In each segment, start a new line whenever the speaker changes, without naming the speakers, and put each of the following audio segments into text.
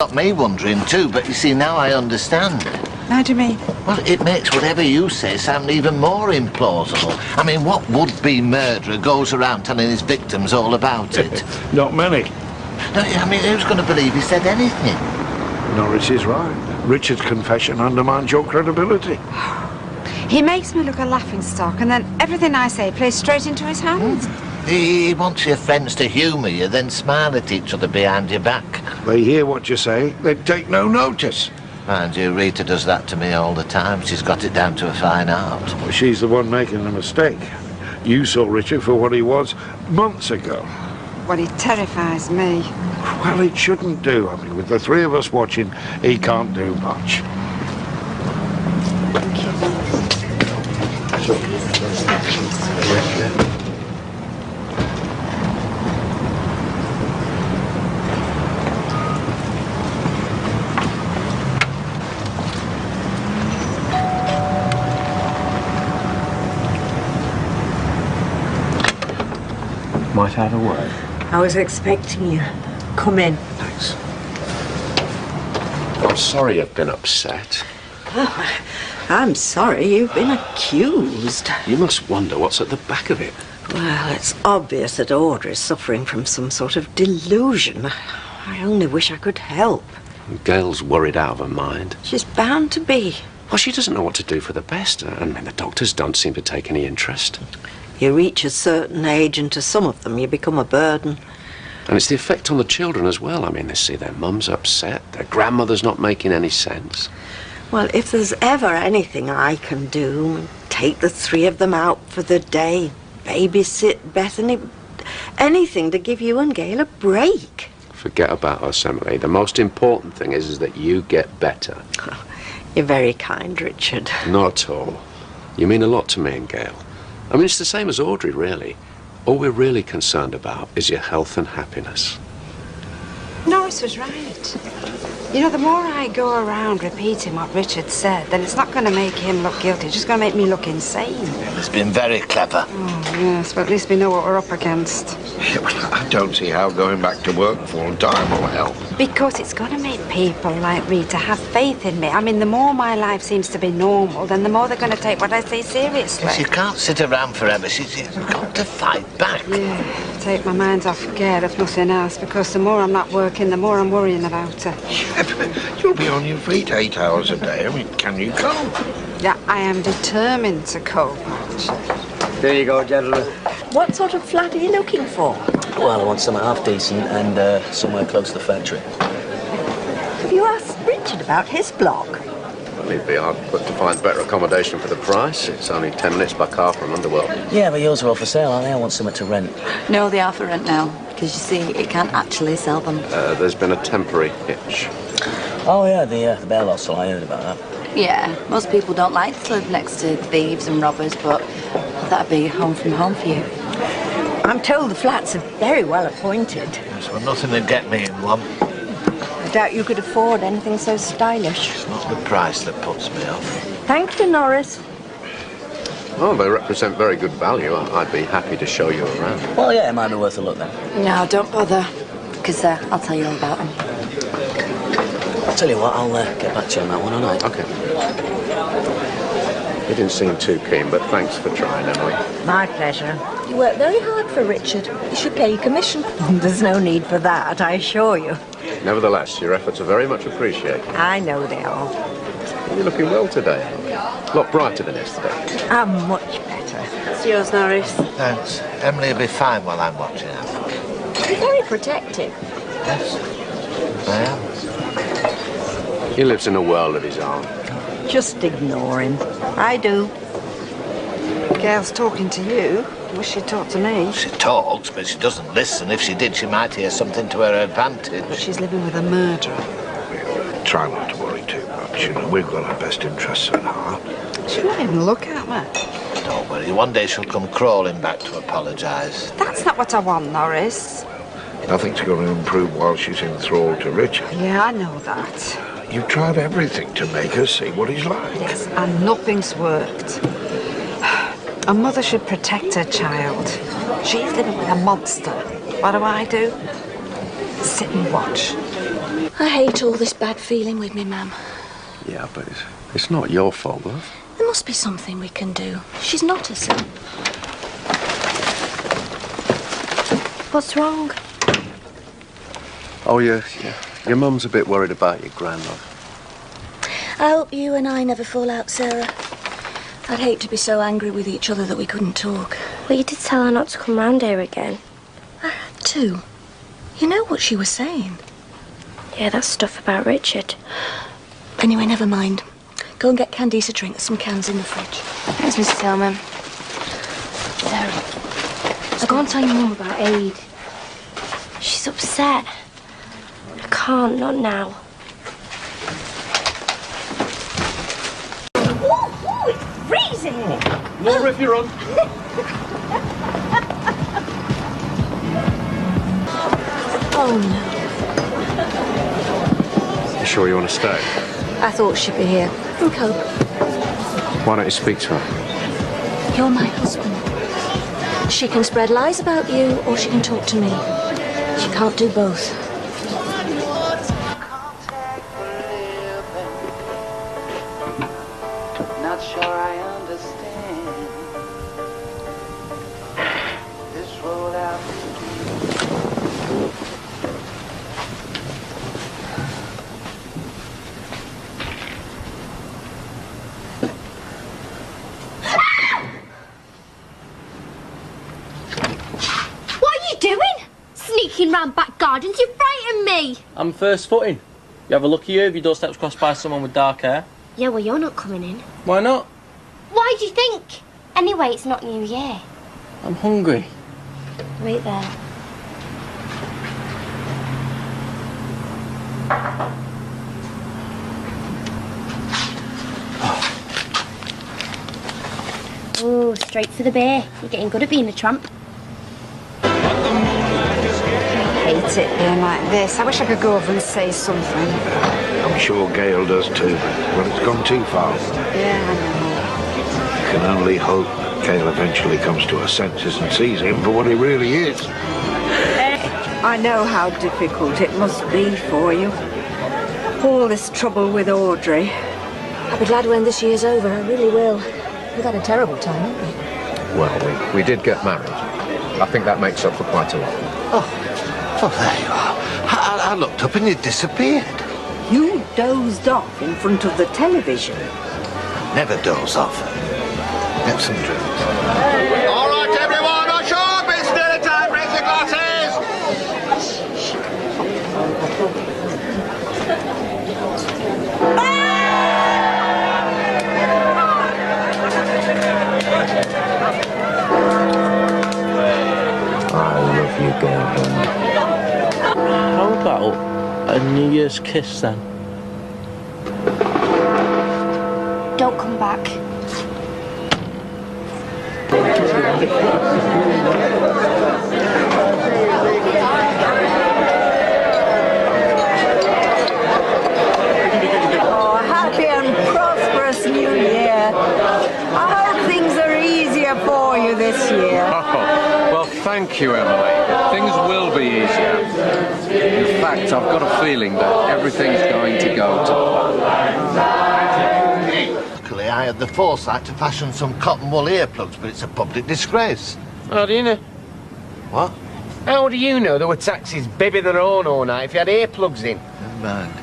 Got me wondering too, but you see, now I understand.
How do you mean?
Well, it makes whatever you say sound even more implausible. I mean, what would-be murderer goes around telling his victims all about it?
Not many.
No, I mean, who's going to believe he said anything?
Norris is right. Richard's confession undermines your credibility.
He makes me look a laughingstock, and then everything I say plays straight into his hands.
He wants your friends to humour you, then smile at each other behind your back.
They hear what you say, they take no notice.
Mind you, Rita does that to me all the time. She's got it down to a fine art.
Well, she's the one making the mistake. You saw Richard for what he was months ago.
Well, he terrifies me.
Well, it shouldn't do. I mean, with the three of us watching, he can't do much.
Thank you.
Might I have a word?
I was expecting you. Come in.
Thanks. I'm sorry you've been upset.
Oh, I'm sorry you've been accused.
You must wonder what's at the back of it.
Well, it's obvious that Audrey's suffering from some sort of delusion. I only wish I could help.
Gail's worried out of her mind.
She's bound to be.
Well, she doesn't know what to do for the best. I mean, the doctors don't seem to take any interest.
You reach a certain age, and to some of them you become a burden.
And it's the effect on the children as well. I mean, they see their mum's upset, their grandmother's not making any sense.
Well, if there's ever anything I can do, take the three of them out for the day, babysit Bethany, anything to give you and Gail a break.
Forget about us, Emily. The most important thing is that you get better.
Oh, you're very kind, Richard.
Not at all. You mean a lot to me and Gail. I mean, it's the same as Audrey, really. All we're really concerned about is your health and happiness.
Norris was right. You know, the more I go around repeating what Richard said, then it's not going to make him look guilty. It's just going to make me look insane.
It's been very clever.
Oh, yes, but at least we know what we're up against.
Yeah, well, I don't see how going back to work full time will help.
Because it's going to make people like Rita have faith in me. I mean, the more my life seems to be normal, then the more they're going to take what I say seriously.
Yes, you can't sit around forever. You've got to fight back.
Yeah, take my mind off Gail, if nothing else, because the more I'm not working, the more I'm worrying about her.
Yeah, but you'll be on your feet 8 hours a day. I mean, can you cope?
Yeah, I am determined to cope.
There you go, gentlemen.
What sort of flat are you looking for?
Well, I want somewhere half decent and somewhere close to the factory.
Have you asked Richard about his block?
Well, he'd be hard put to find better accommodation for the price. It's only 10 minutes by car from Underworld.
Yeah, but yours are all for sale, aren't they? I want somewhere to rent.
No, they are for rent now, because you see, it can't actually sell them.
There's been a temporary hitch.
Oh, yeah, the bail hostel, I heard about that.
Yeah, most people don't like to live next to thieves and robbers, but that'd be home from home for you.
I'm told the flats are very well appointed.
Yes, well, nothing to get me in one.
I doubt you could afford anything so stylish.
It's not the price that puts me off.
Thank you, Norris.
Well, they represent very good value. I'd be happy to show you around.
Well, yeah, it might be worth a look then.
No, don't bother, because I'll tell you all about them.
I'll tell you what, I'll get back to you on that one, all right?
Okay. You didn't seem too keen, but thanks for trying, Emily.
My pleasure.
You work very hard for Richard. You should pay your commission.
There's no need for that, I assure you.
Nevertheless, your efforts are very much appreciated.
I know they are.
You're looking well today. A lot brighter than yesterday.
I'm much better.
It's yours, Norris.
Thanks. Emily will be fine while I'm watching her.
You're very protective.
Yes, I am.
He lives in a world of his own.
Just ignore him. I do.
Gail's talking to you. Wish she'd talk to me.
She talks, but she doesn't listen. If she did, she might hear something to her advantage.
But she's living with a murderer.
Try not to worry too much. You know, we've got our best interests at heart.
She'll not even look at me.
Don't worry. One day she'll come crawling back to apologise.
That's not what I want, Norris.
Nothing's going to improve while she's in thrall to Richard.
Yeah, I know that.
You've tried everything to make her see what he's like.
Yes, and nothing's worked. A mother should protect her child. She's living with a monster. What do? Sit and watch.
I hate all this bad feeling with me, Mum.
Yeah, but it's not your fault, love.
There must be something we can do. She's not a son.
What's wrong?
Oh, your mum's a bit worried about your gran, love.
I hope you and I never fall out, Sarah. I'd hate to be so angry with each other that we couldn't talk.
Well, you did tell her not to come round here again.
I had to. You know what she was saying.
Yeah, that stuff about Richard.
Anyway, never mind. Go and get Candice a drink. There's some cans in the fridge.
Thanks, Mrs. Tillman. Sarah, I'll go and tell your mum about Aid. She's upset. I can't, not now.
Ooh, it's freezing!
Laura, if you're on.
Oh, no.
You sure you want to stay?
I thought she'd be here. And cope.
Why don't you speak to her?
You're my husband. She can spread lies about you, or she can talk to me. She can't do both.
Not sure I understand this road out.
What are you doing? Sneaking round back gardens, you frightened me!
I'm first footing. You have a look at you if your doorstep's crossed by someone with dark hair.
Yeah, well, you're not coming in.
Why not?
Why do you think? Anyway, it's not New Year.
I'm hungry.
Wait there. Ooh, straight for the beer. You're getting good at being a tramp.
I hate it being like this. I wish I could go over and say something.
I'm sure Gail does too. Well, it's gone too far.
Yeah, I know.
You can only hope Gail eventually comes to her senses and sees him for what he really is.
I know how difficult it must be for you. All this trouble with Audrey.
I'll be glad when this year's over. I really will. We've had a terrible time, haven't we?
Well, we did get married. I think that makes up for quite a lot.
Oh, there you are. I looked up and you disappeared.
You dozed off in front of the television.
Never doze off. Get some drinks.
All right, everyone, on shore. It's dinner time. Raise your glasses.
I love you, Gail.
How about a New Year's kiss then?
Don't come back.
Oh, happy and prosperous New Year. I hope things are easier for you this year.
Oh, well, thank you, Emily. Things will be easier. In fact, I've got a feeling that everything's going to go to plan.
Luckily, I had the foresight to fashion some cotton wool earplugs, but it's a public disgrace.
How do you know?
What?
How do you know there were taxis bibbing their own all night if you had earplugs in?
Never mind.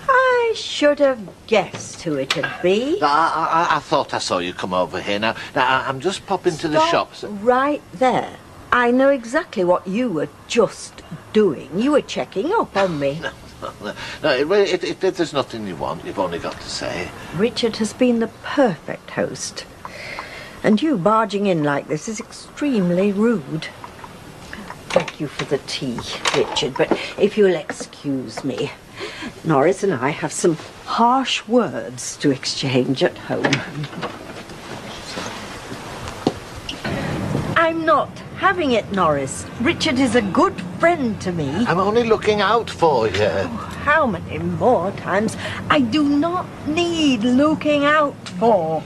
I should have guessed who it'd be.
I thought I saw you come over here. Now I'm just popping to the shops.
Right there. I know exactly what you were just doing. You were checking up on me.
No, if there's nothing you want, you've only got to say.
Richard has been the perfect host. And you barging in like this is extremely rude. Thank you for the tea, Richard, but if you'll excuse me, Norris and I have some harsh words to exchange at home. I'm not having it, Norris. Richard is a good friend to me.
I'm only looking out for you.
Oh, how many more times? I do not need looking out for.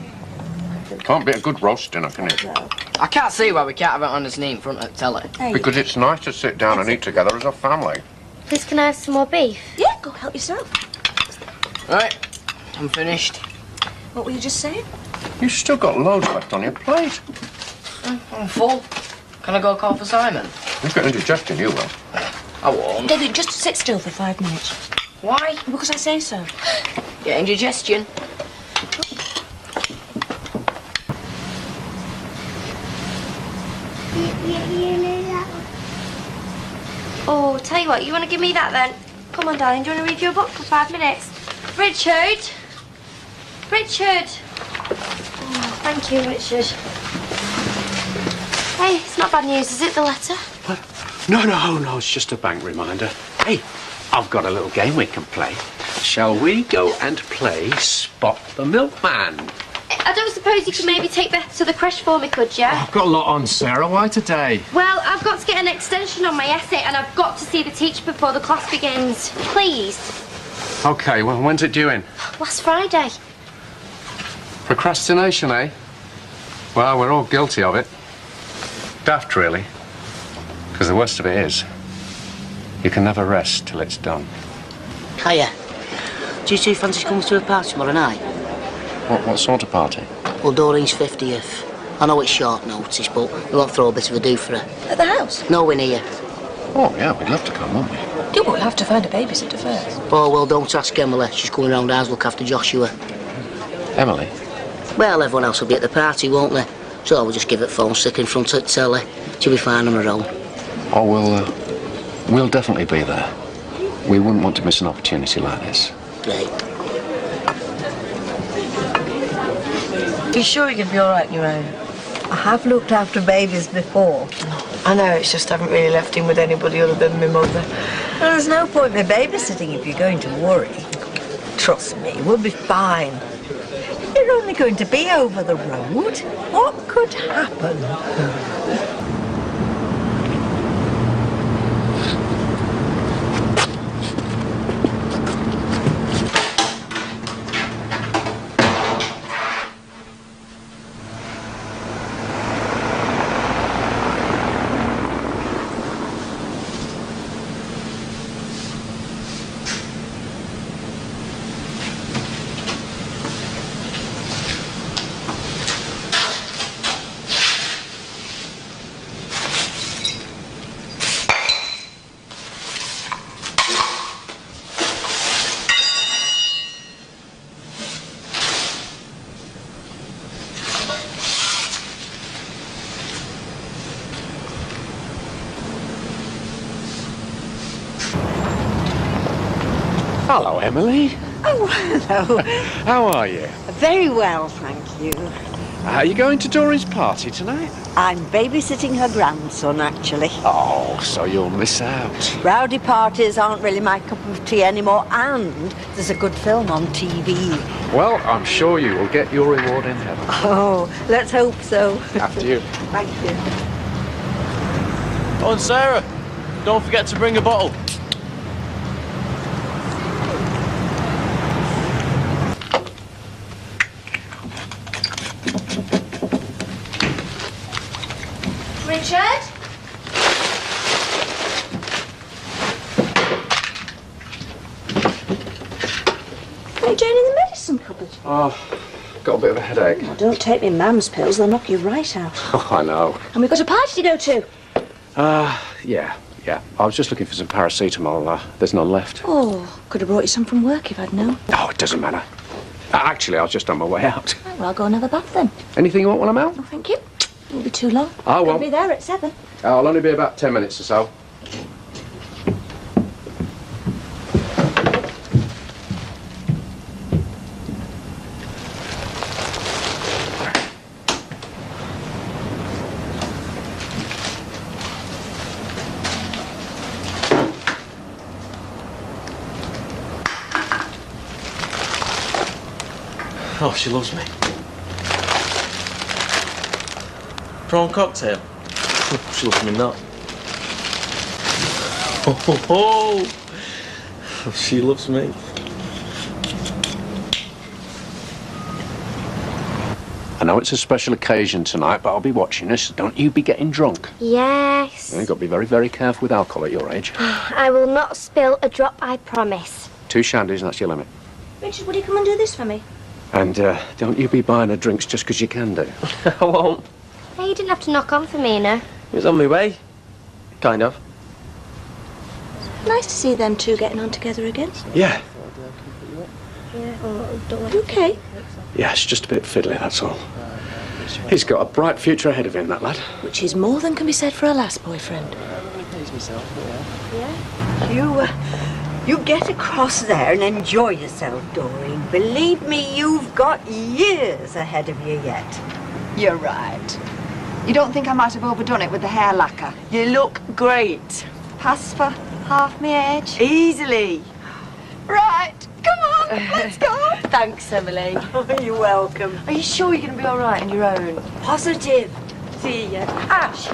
Can't be a good roasting, I can hear.
I can't see why we can't have it on his knee in front of the telly.
Because it's nice to sit down and eat together as a family.
Please, can I have some more beef?
Yeah, go help yourself.
Right, I'm finished.
What were you just saying?
You've still got loads left on your plate.
I'm full. Can I go call for Simon?
You've got indigestion, you will.
I won't.
David, just sit still for 5 minutes.
Why?
Because I say so.
Get indigestion.
Oh, tell you what, you want to give me that then? Come on, darling, do you want to read your book for 5 minutes? Richard! Richard! Oh, thank you, Richard. Hey, it's not bad news, is it, the letter?
What? No, it's just a bank reminder. Hey, I've got a little game we can play. Shall we go and play Spot the Milkman?
I don't suppose you could maybe take Beth to the creche for me, could you?
I've got a lot on, Sarah. Why today?
Well, I've got to get an extension on my essay and I've got to see the teacher before the class begins. Please.
OK, well, when's it due in?
Last Friday.
Procrastination, eh? Well, we're all guilty of it. Daft, really. Because the worst of it is, you can never rest till it's done.
Hiya. Do you two fancy coming to a party tomorrow night?
What sort of party?
Well, Doreen's 50th. I know it's short notice, but we won't throw a bit of a do for her.
At the house?
Nowhere near.
Oh, yeah, we'd love to come, wouldn't we?
Yeah, but we'll have to find a babysitter first.
Oh, well, don't ask Emily. She's going round ours to look after Joshua.
Emily?
Well, everyone else will be at the party, won't they? So we'll just give it phone stick in front of the telly. She'll be fine on her own.
Oh, we'll definitely be there. We wouldn't want to miss an opportunity like this.
Great.
Are you sure you're going to be all right on your own? I have looked after babies before.
I know, it's just I haven't really left him with anybody other than my mother.
Well, there's no point in babysitting if you're going to worry. Trust me, we'll be fine. You're only going to be over the road. What could happen?
Hello, Emily.
Oh, hello.
How are you?
Very well, thank you.
Are you going to Doreen's party tonight?
I'm babysitting her grandson, actually.
Oh, so you'll miss out.
Rowdy parties aren't really my cup of tea anymore, and there's a good film on TV.
Well, I'm sure you will get your reward in heaven.
Oh, let's hope so.
After you.
Thank you.
Oh, and Sarah, don't forget to bring a bottle.
Richard?
What are you doing in the medicine cupboard?
Oh, got a bit of a headache.
Oh, don't take me mum's pills, they'll knock you right out.
Oh, I know.
And we've got a party to go to.
Yeah. I was just looking for some paracetamol. There's none left.
Oh, could have brought you some from work if I'd known.
Oh, it doesn't matter. Actually, I was just on my way out.
Oh, well, I'll go and have a bath then.
Anything you want while I'm out?
Oh, thank you. It won't be too long.
I won't.
I'll be there at 7.
I'll only be about 10 minutes or so.
Oh, she loves me. Prawn cocktail. She loves me not. Oh, she loves me.
I know it's a special occasion tonight, but I'll be watching us. Don't you be getting drunk.
Yes.
You've got to be very, very careful with alcohol at your age.
I will not spill a drop, I promise.
2 shandies, and that's your limit.
Richard, would you come and do this for me?
And don't you be buying her drinks just because you can do.
I won't.
Hey, you didn't have to knock on for me, you know.
It was on my way. Kind of.
Nice to see them two getting on together again.
Yeah.
Okay.
Yeah, it's just a bit fiddly, that's all. He's got a bright future ahead of him, that lad.
Which is more than can be said for a last boyfriend.
You get across there and enjoy yourself, Doreen. Believe me, you've got years ahead of you yet.
You're right. You don't think I might have overdone it with the hair lacquer?
You look great.
Pass for half my age?
Easily.
Right, come on, let's go.
Thanks, Emily.
Oh, you're welcome.
Are you sure you're going to be all right on your own?
Positive.
See ya.
Ash.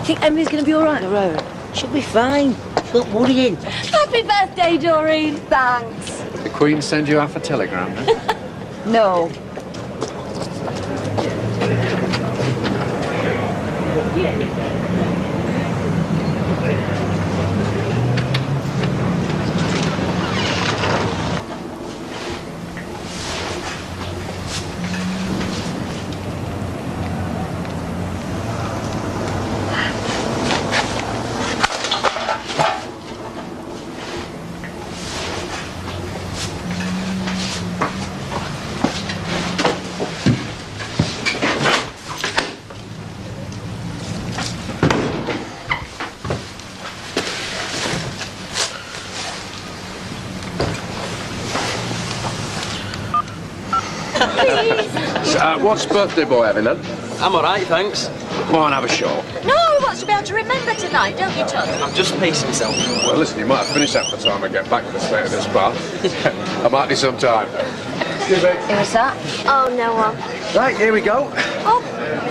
Think Emily's going to be all right on her own?
She'll be fine. Stop worrying.
Happy birthday, Doreen.
Thanks.
The Queen send you half a telegram, eh?
No.
What's birthday boy having then?
I'm all right, thanks.
Come on, have a shot.
No, he wants to be able to remember tonight, don't you, Tony?
I'm just pacing myself.
Well, listen, you might have finished that by the time I get back to the state of this bar. I might need some time. Excuse me.
Who was that? Oh, no one.
Right, here we go.
Oh.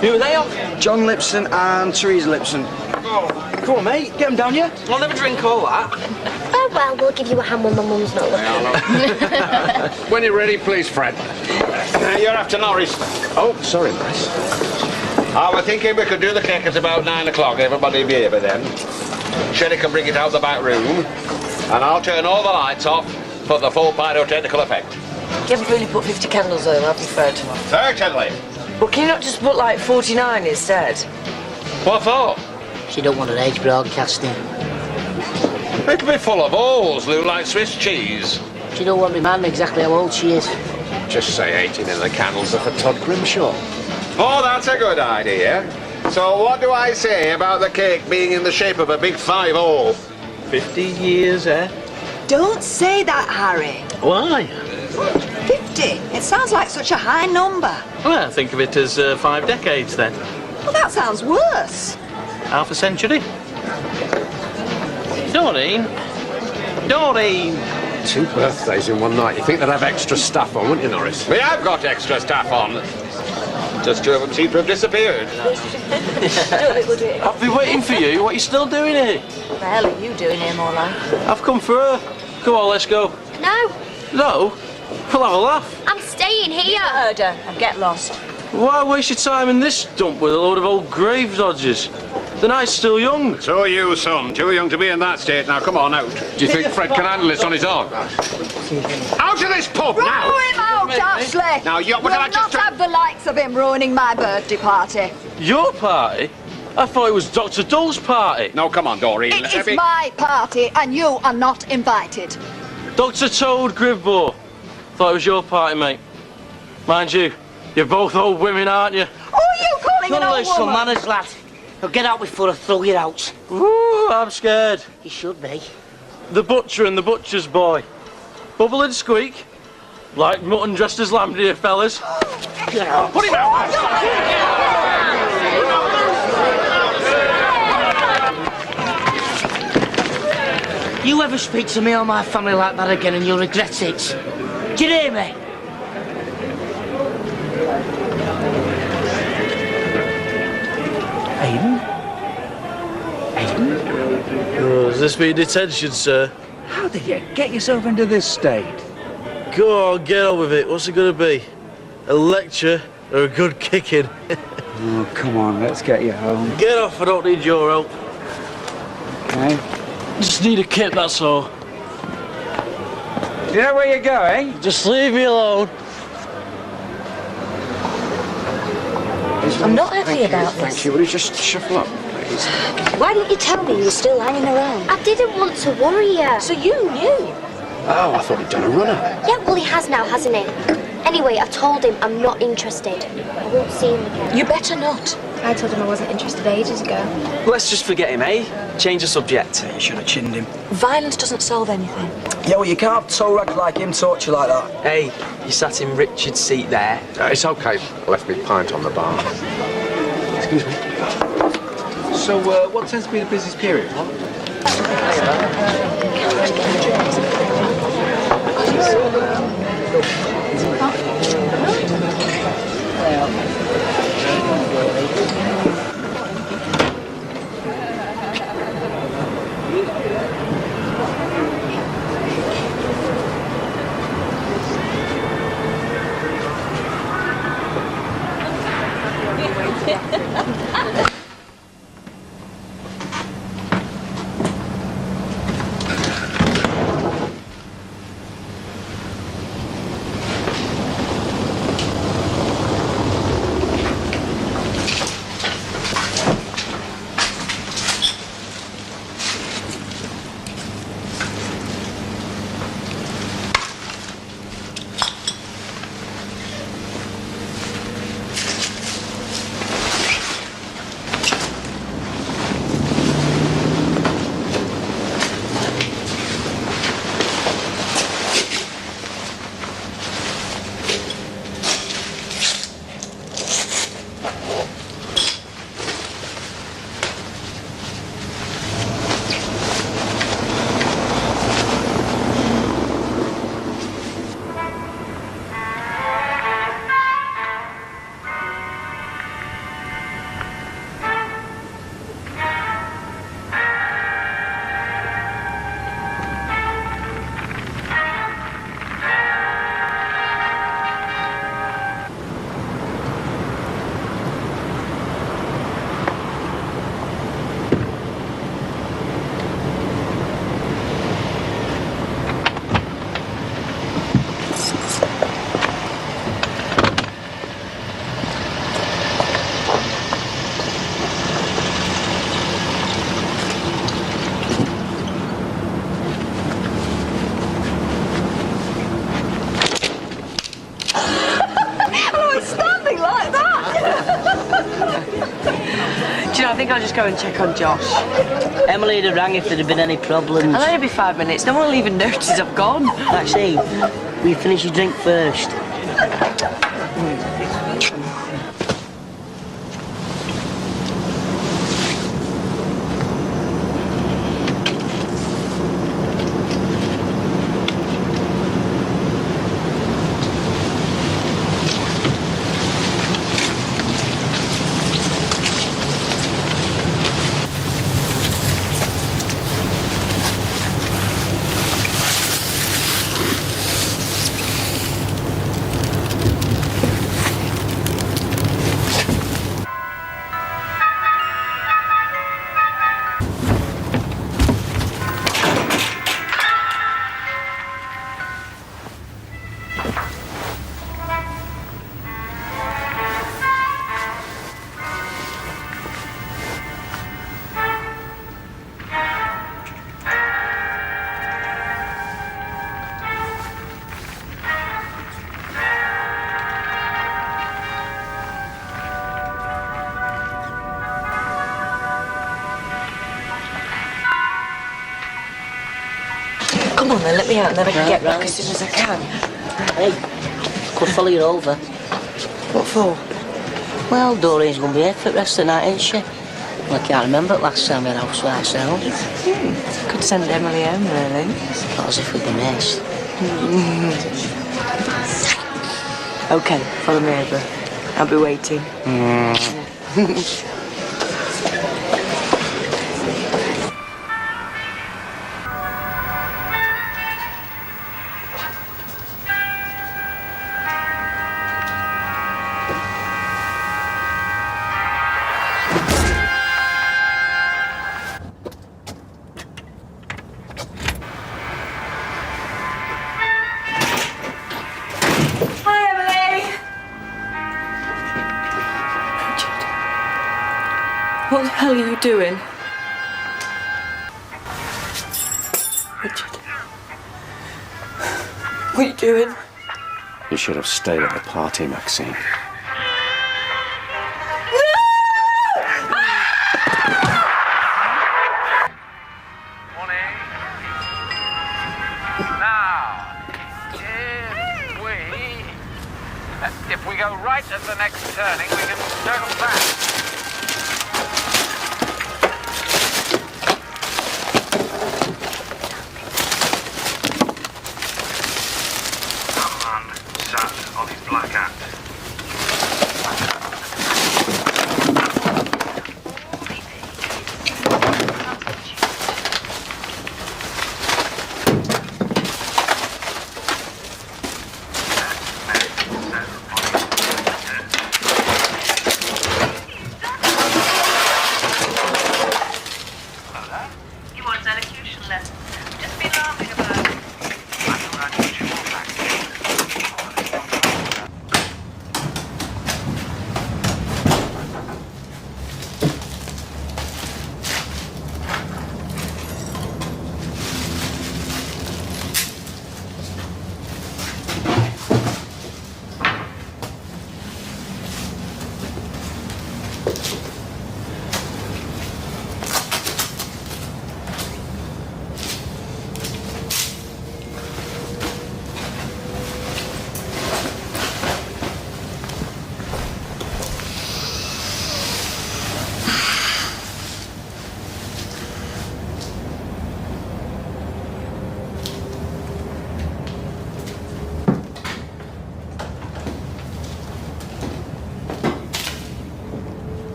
Who are they on?
John Lipson and Theresa Lipson.
Oh,
come on, mate. Get them down, yeah?
I'll never drink all that.
Oh, well, we'll give you a hand when my mum's not looking.
When you're ready, please, Fred.
You're after Norris.
Oh, sorry, Maurice.
I was thinking we could do the cake at about 9 o'clock. Everybody'll be here by then. Sherry can bring it out the back room. And I'll turn all the lights off for the full pyrotechnical effect.
You haven't really put 50 candles on, have you, Fred?
Certainly.
Well, can you not just put, like, 49 instead?
What for?
She don't want her age broadcasting.
It'll be full of holes, look like Swiss cheese.
She don't want to remind me exactly how old she is.
Just say 18 and the candles are for Todd Grimshaw.
Oh, that's a good idea. So what do I say about the cake being in the shape of a big 5-0?
50 years, eh?
Don't say that, Harry.
Why?
50. It sounds like such a high number.
Well, think of it as 5 decades then.
Well, that sounds worse.
Half a century. Doreen? Doreen!
2 birthdays in one night. You think they'd have extra staff on, wouldn't you, Norris?
We have got extra staff on. Just 2 of them seem to have disappeared.
I've been waiting for you. What are you still doing here?
What the hell are you doing here, more like?
I've come for her. Come on, let's go.
No,
No? We'll have a laugh.
I'm staying here.
Heard her and get lost.
Why waste your time in this dump with a load of old grave dodgers? The night's still young.
So are you, son. Too young to be in that state. Now, come on out.
Do you think Fred can handle this on his own?
Out of this pub
Throw
now!
him out, Ashley.
Now, you...
We'll not have the likes of him ruining my birthday party.
Your party? I thought it was Dr. Dull's party.
No, come on, Doreen.
It is my party, and you are not invited.
Dr. Toad Gribbo. Thought it was your party, mate. Mind you, you're both old women, aren't you?
Who are you calling an old
some
woman?
manners, lad. Now get out before I throw you out.
Ooh, I'm scared.
You should be.
The butcher and the butcher's boy. Bubble and squeak. Like mutton dressed as lamb, dear fellas.
Get out.
Put him out!
You ever speak to me or my family like that again and you'll regret it. Do you hear me?
Aiden? Oh, has this been detention, sir?
How did you get yourself into this state?
Go on, get on with it. What's it going to be? a lecture or a good kicking.
Oh, come on, let's get you home.
Get off, I don't need your help.
Okay.
Just need a kip, that's all.
You know where you're going?
Just leave me alone.
I'm not happy about this.
Thank you. Will you just shuffle up, please?
Why didn't you tell me you were still hanging around?
I didn't want to worry you.
So you knew?
Oh, I thought he'd done a runner.
Yeah, well, he has now, hasn't he? Anyway, I told him I'm not interested. I won't see him again.
You better not.
I told him I wasn't interested ages ago.
Let's just forget him, eh? Change the subject.
You should have chinned him.
Violence doesn't solve anything.
Yeah, well, you can't have toe rags like him torture like that.
Hey, you sat in Richard's seat there.
It's okay. I left me pint on the bar. Excuse me. So, what tends to be the busiest period?
I think I'll just go and check on Josh.
Emily'd have rang if there'd have been any problems.
I'll only be 5 minutes. No one will even notice I've gone.
Maxine, will you finish your drink first?
Come on then, let me out and then I can get back as soon as I can.
Hey, could follow you over.
What for?
Well, Doreen's going to be here for the rest of the night, ain't she? Well, I can't remember the last time we had a house for ourselves.
Could send Emily home, really.
Not as if we'd be missed.
OK, follow me over. I'll be waiting.
What the hell are you doing? Richard. What are you doing?
You should have stayed at the party, Maxine.
If we go right at the next turning, we can circle back.
That man sat on his black hat.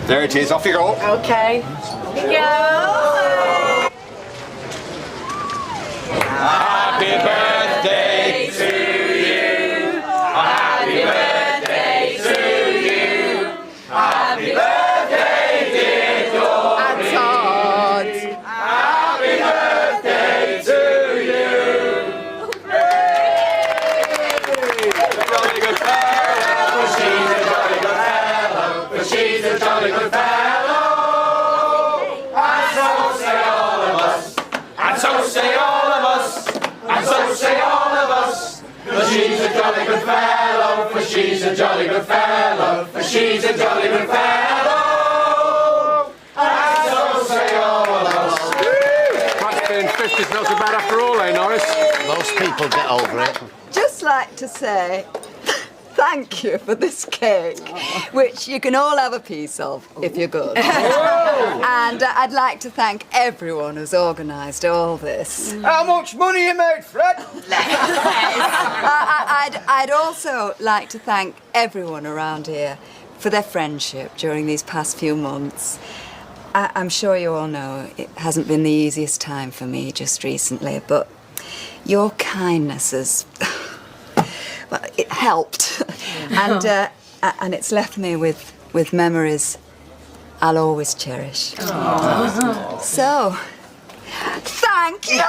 There it is, off you go.
Okay. Go!
Happy birthday to you. Happy birthday to you. Happy birthday, dear Dory.
And Todd.
Happy birthday to you. Jolly good fellow. She's a jolly good fellow. For she's a jolly good fellow. And so say all of us. And so say all of us. And so say all of us. For she's a jolly good fellow. For she's a jolly good fellow. For she's a jolly good fellow. And so say all of us.
Perhaps being 50 is not so bad after all, eh, Norris?
Most people get over it.
Just like to say thank you for this cake, which you can all have a piece of if you're good. And I'd like to thank everyone who's organised all this.
How much money you made, Fred?
I'd also like to thank everyone around here for their friendship during these past few months. I'm sure you all know it hasn't been the easiest time for me just recently, but your kindness has... well, it helped. And it's left me with memories I'll always cherish.
Aww.
So, thank you!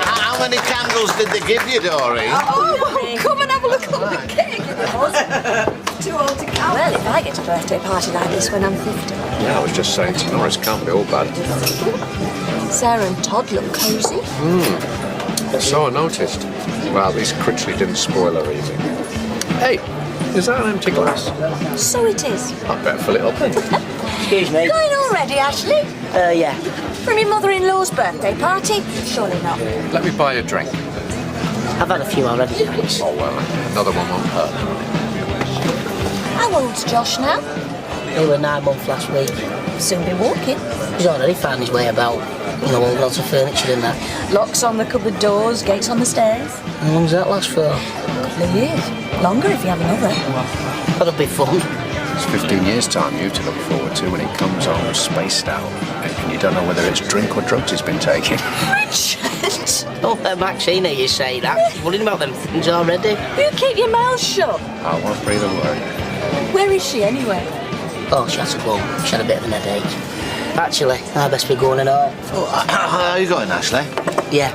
How many candles did they give you, Dory?
Oh, come and have a look at the cake. Too old to count.
Well, if I get a birthday party like this when I'm 50.
Yeah, I was just saying to Norris, can't be all bad.
Sarah and Todd look cosy.
So I noticed. Well, at least Critchley didn't spoil her evening. Hey, is that an empty glass?
So it is.
I'd better fill it up.
Excuse me.
Going already, Ashley?
Yeah.
From your mother-in-law's birthday party? Surely not.
Let me buy you a drink.
I've had a few already, thanks.
Oh, well, another one won't hurt.
How old's Josh now?
He was 9 months last week.
soon be walking.
He's already found his way about. You know, all lots of furniture in there.
Locks on the cupboard doors, gates on the stairs.
How long's that last for?
A couple of years. Longer if you have another.
That'll be fun.
It's 15 years' time you to look forward to when he comes home spaced out. And you don't know whether it's drink or drugs he's been taking.
Richard!
Oh, Maxine, you say that. She's worrying about them things already.
You keep your mouth shut.
I won't breathe a word.
Where is she anyway?
Oh, she had to go. She had a bit of an headache. Actually, I best be going and all.
Oh, are you going, Ashley?
Yeah.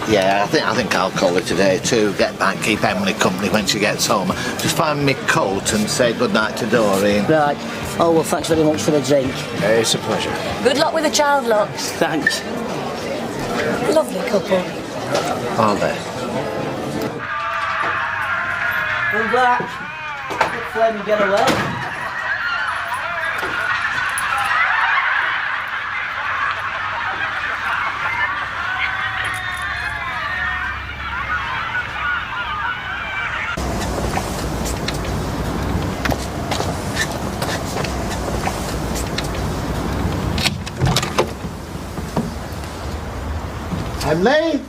Yeah, I think I'll call it today too. Get back, keep Emily company when she gets home. Just find me coat and say goodnight to Doreen.
Right. Oh, well, thanks very much for the drink.
It's a pleasure.
Good luck with the child locks.
Thanks.
Lovely couple.
Are they?
Come back. Flame and get away.
Emily?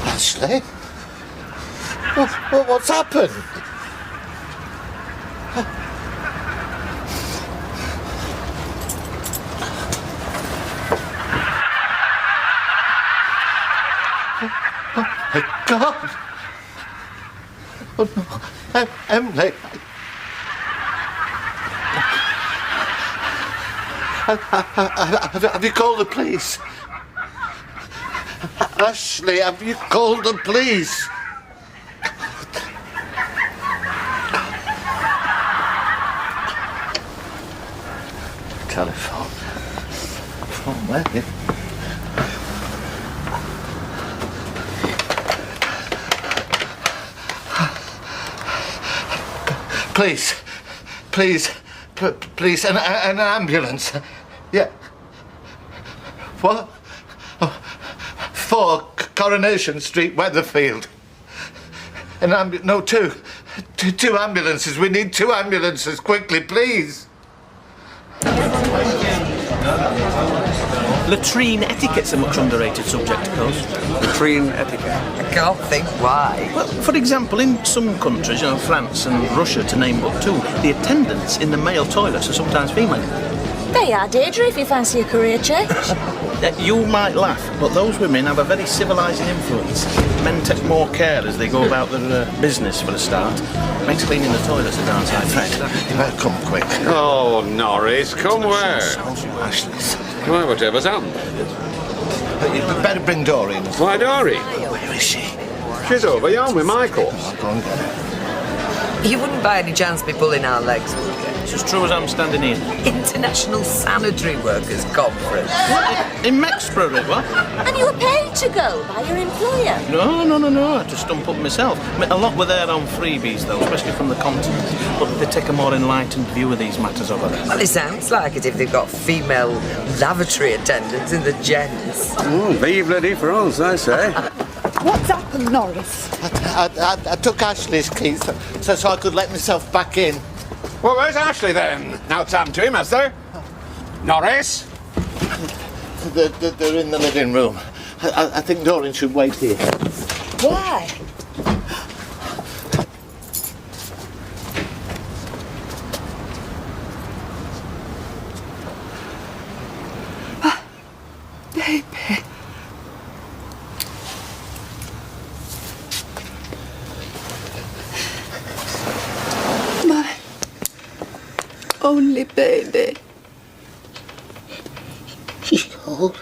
Ashley? What's happened? Oh my God! Oh no, Emily! Have you called the police? Ashley, have you called the police? Telephone. From where? Please, an ambulance. Yeah. What? 4 Coronation Street, Weatherfield. Two ambulances. We need 2 ambulances quickly, please.
Latrine etiquette's a much underrated subject, of course.
Latrine etiquette?
I can't think why. Well, for example, in some countries, you know, France and Russia, to name but 2, the attendants in the male toilets are sometimes female.
They are, Deirdre, if you fancy a career change.
You might laugh, but those women have a very civilising influence. Men take more care as they go about their business, for a start. Makes cleaning the toilets a darn sight.
Fred, you better come quick.
Oh, Norris, come where?
Ashley's.
Well, whatever's happened.
You better bring Doreen.
Why, Doreen?
Where is she?
She's over yon with Michael.
I'll go and get her.
You wouldn't by any chance be pulling our legs, would you?
It's as true as I'm standing here.
International Sanitary Workers Conference.
What? In Mexborough, what?
And you were paid to go by your employer?
No. I had to stump up myself. I mean, a lot were there on freebies, though, especially from the continent. But they take a more enlightened view of these matters over there.
Well, it sounds like it if they've got female lavatory attendants in the gents.
Vive la différence, I say.
What's happened, Norris?
I took Ashley's keys so I could let myself back in.
Well, where's Ashley then? Now it's happened to him, has there? Norris?
They're in the living room. I think Doreen should wait here.
Why?
Baby. My only baby.
She's cold.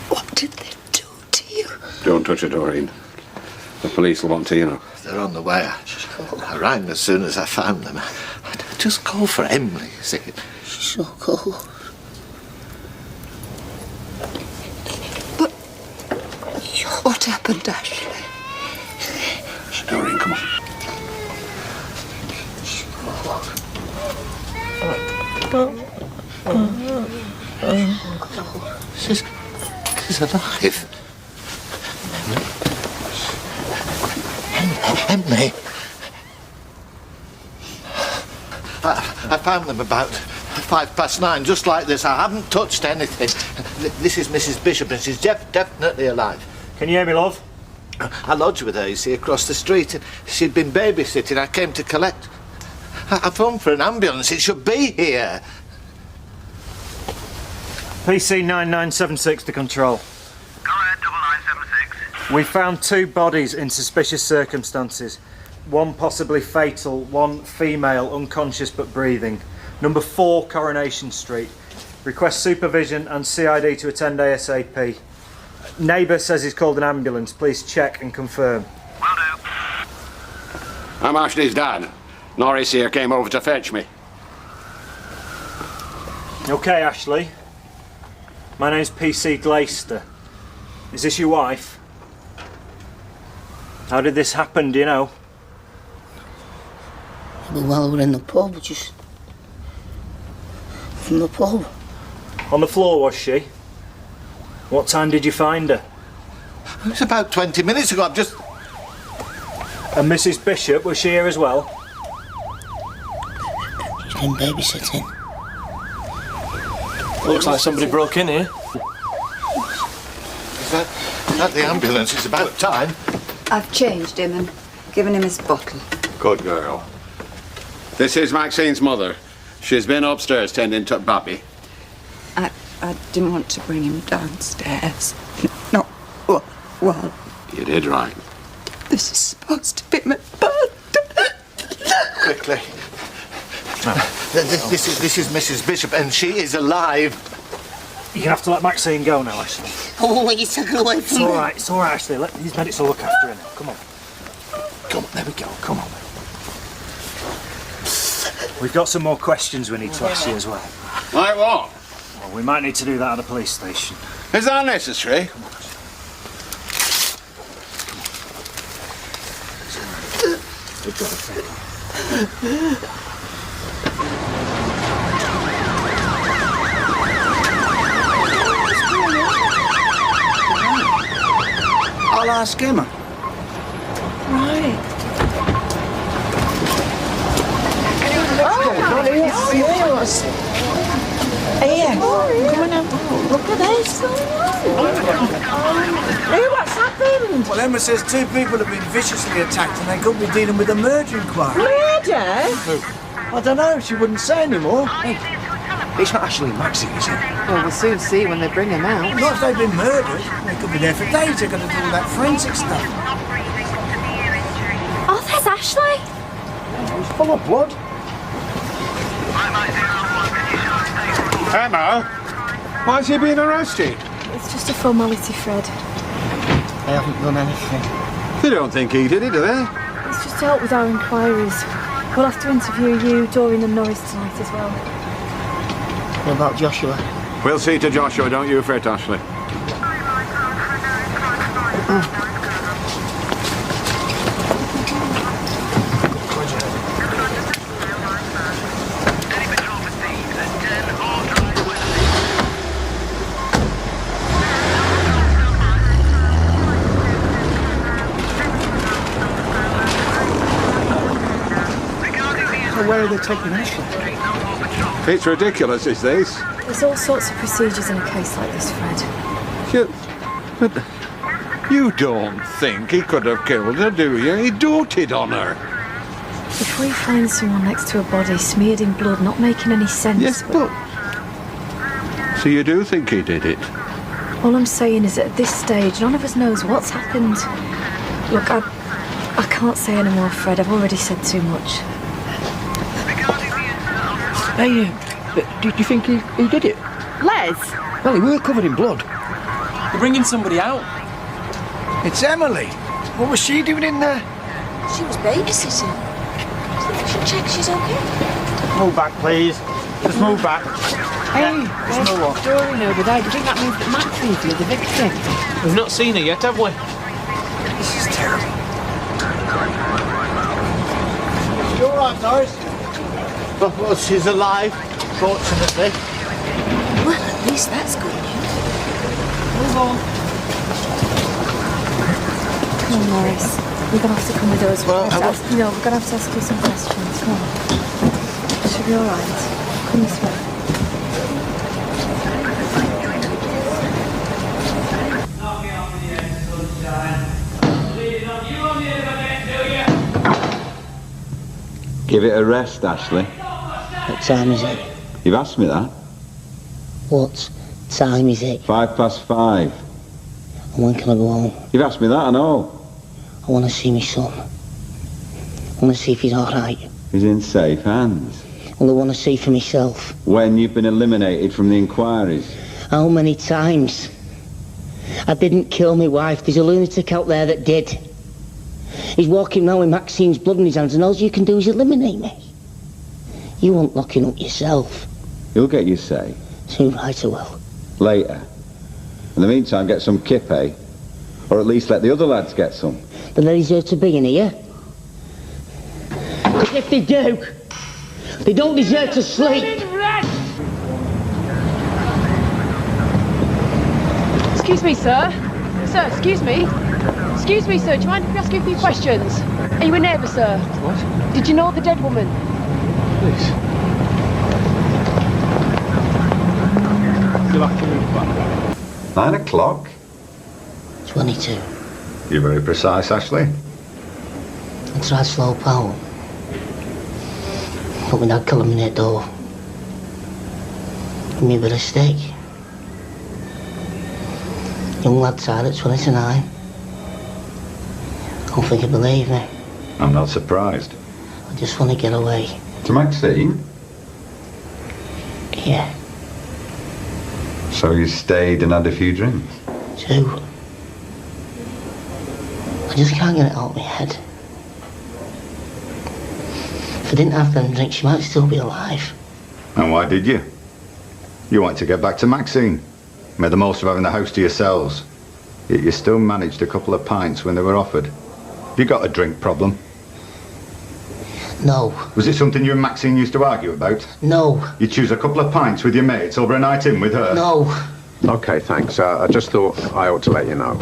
What did they
Don't touch it, Doreen. The police will want to, you know.
They're on the way. I rang as soon as I found them. I'd just call for Emily, you see.
She's so cold.
But what happened, Ashley?
Doreen, come on.
She's alive. Emily. I found them about 9:05, just like this. I haven't touched anything. This is Mrs. Bishop, and she's definitely alive.
Can you hear me, love?
I lodged with her, you see, across the street. She'd been babysitting. I came to collect. I phoned for an ambulance. It should be here.
PC 9976 to control.
Go ahead, 9976.
We found 2 bodies in suspicious circumstances. One possibly fatal, one female, unconscious but breathing. Number 4 Coronation Street. Request supervision and CID to attend ASAP. Neighbour says he's called an ambulance. Please check and confirm.
Will do.
I'm Ashley's dad. Norris here came over to fetch me.
Okay, Ashley. My name's PC Glaister. Is this your wife? How did this happen, do you know?
But while we were in the pub, just from the pub.
On the floor, was she? What time did you find her?
It was about 20 minutes ago. I've just...
And Mrs. Bishop, was she here as well?
She's been babysitting.
Looks like somebody broke in here.
Is that the ambulance? It's about time.
I've changed him and given him his bottle.
Good girl. This is Maxine's mother. She's been upstairs tending to Bobby.
I didn't want to bring him downstairs. No, well,
You did right.
this is supposed to be my birthday.
Quickly. This is Mrs. Bishop, and she is alive.
You're gonna have to let Maxine go now, Ashley.
Oh, will you take her away from me?
It's all right, Ashley. Let these medics will look after her now. Come on. Come on, there we go. Come on. We've got some more questions we need to ask you as well.
Like what?
Well, we might need to do that at the police station.
Is that necessary?
Good job,
I'll ask him.
Right.
Here, come on now. Look at this. Hey, what's happened?
Well, Emma says 2 people have been viciously attacked and they could be dealing with a murder inquiry.
Murder?
I don't know, she wouldn't say anymore. Hey,
It's not Ashley and Maxine, is it?
Well, we'll soon see when they bring him out.
not if they've been murdered. They could be there for days, they're going to do all that forensic stuff.
Oh, there's Ashley.
He's full of blood.
Emma? Why is he being arrested?
It's just a formality, Fred.
They haven't done anything.
They don't think he did it, do they?
It's just to help with our inquiries. We'll have to interview you, Doreen and Norris tonight as well.
What about Joshua?
We'll see to Joshua, don't you fret, Ashley.
So where are they taking Ashley?
It's ridiculous, is this?
There's all sorts of procedures in a case like this, Fred.
But you don't think he could have killed her, do you? He doted on her.
If we find someone next to a body smeared in blood, not making any sense.
Yes, but... So you do think he did it?
All I'm saying is that at this stage, none of us knows what's happened. Look, I can't say any more, Fred. I've already said too much.
Hey, did you think he did it?
Les?
Well, he were covered in blood.
They're bringing somebody out.
It's Emily. What was she doing in there?
She was babysitting. I should check she's okay.
Move back, please. Just move back.
Hey,
Just move on.
story over there. Do you think that means that Maxine's the victim?
We've not seen her yet, have we?
This is terrible.
You all right, Doris? Well, she's alive, fortunately.
Well, at least that's good news.
Move on.
Come on, Morris. We're going to have to come with us.
Well,
we're going to have to ask you some questions. Come on. It should be all right. Come this way.
Give it a rest, Ashley.
What time is it?
You've asked me that.
What time is it?
5:05.
And when can I go home?
You've asked me that, I know.
I want to see my son. I want to see if he's all right.
He's in safe hands.
Well, I want to see for myself.
When you've been eliminated from the inquiries.
How many times? I didn't kill my wife. There's a lunatic out there that did. He's walking around with Maxine's blood in his hands, and all you can do is eliminate me. You want locking up yourself.
You'll get your say.
Soon, right, I will.
Later. In the meantime, get some kip, eh? Or at least let the other lads get some.
Do they deserve to be in here? Because if they do, they don't deserve to sleep.
Excuse me, sir. Sir, excuse me. Excuse me, sir. Do you mind if we ask you a few questions? Are you a neighbour, sir?
What?
Did you know the dead woman?
Please.
You'll have to move back.
9 o'clock?
22.
You're very precise, Ashley.
I tried slow power. But my dad killed him in that door. Give me a bit of steak. Young lad tied at 20 to 9. I don't think you believe me.
I'm not surprised.
I just want to get away.
To Maxine?
Yeah,
So you stayed and had a few drinks?
2. I just can't get it out of my head. If I didn't have them drinks, she might still be alive.
And why did you? You wanted to get back to Maxine. Made the most of having the house to yourselves. Yet you still managed a couple of pints when they were offered. You got a drink problem?
No.
Was it something you and Maxine used to argue about?
No.
You choose a couple of pints with your mates over a night in with her?
No.
Okay, thanks. I just thought I ought to let you know.